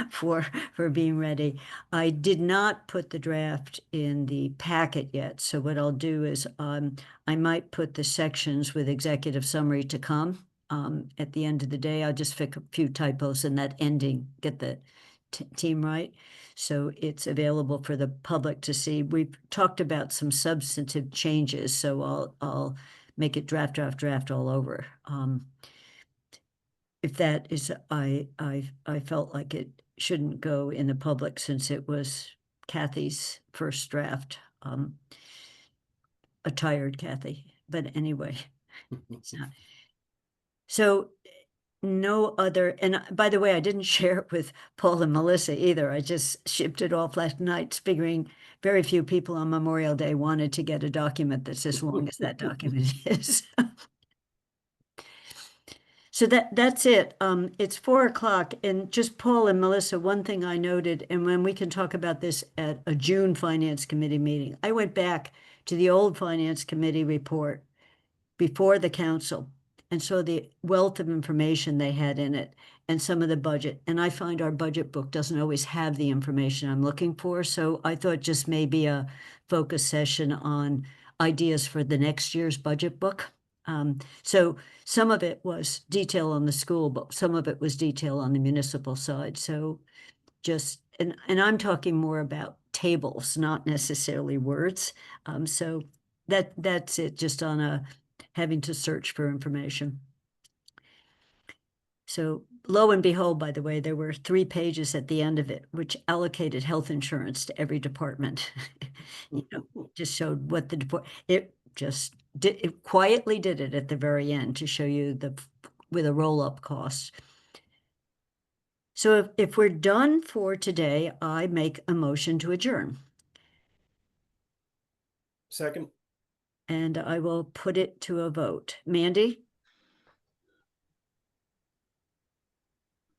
Speaker 1: for being ready. I did not put the draft in the packet yet. So what I'll do is I might put the sections with executive summary to come at the end of the day. I'll just fix a few typos in that ending, get the team right. So it's available for the public to see. We've talked about some substantive changes, so I'll make it draft all over. If that is, I felt like it shouldn't go in the public since it was Kathy's first draft. A tired Kathy, but anyway. So no other, and by the way, I didn't share it with Paul and Melissa either. I just shipped it off last night, figuring very few people on Memorial Day wanted to get a document that's as long as that document is. So that's it. It's 4 o'clock, and just Paul and Melissa, one thing I noted, and when we can talk about this at a June Finance Committee meeting, I went back to the old Finance Committee report before the council and saw the wealth of information they had in it and some of the budget. And I find our budget book doesn't always have the information I'm looking for. So I thought just maybe a focus session on ideas for the next year's budget book. So some of it was detail on the school, but some of it was detail on the municipal side. So just, and I'm talking more about tables, not necessarily words. So that's it, just on a having to search for information. So lo and behold, by the way, there were 3 pages at the end of it, which allocated health insurance to every department. You know, just showed what the it just did, it quietly did it at the very end to show you with a roll-up cost. So if we're done for today, I make a motion to adjourn.
Speaker 4: Second.
Speaker 1: And I will put it to a vote. Mandy?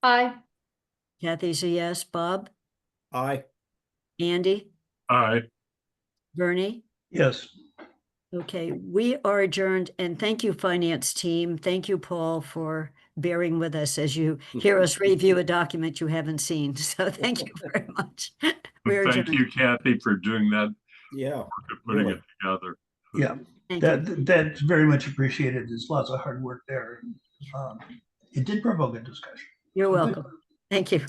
Speaker 8: Aye.
Speaker 1: Kathy's a yes. Bob?
Speaker 4: Aye.
Speaker 1: Andy?
Speaker 5: Aye.
Speaker 1: Bernie?
Speaker 6: Yes.
Speaker 1: Okay, we are adjourned, and thank you, finance team. Thank you, Paul, for bearing with us as you hear us review a document you haven't seen. So thank you very much. We're
Speaker 5: Thank
Speaker 1: adjourned.
Speaker 5: you, Kathy, for doing that,
Speaker 4: Yeah.
Speaker 5: for putting
Speaker 4: Really.
Speaker 5: it together.
Speaker 6: Yeah,
Speaker 1: Thank you.
Speaker 6: that's very much appreciated. There's lots of hard work there. It did provoke a discussion.
Speaker 1: You're
Speaker 6: Good.
Speaker 1: welcome. Thank you.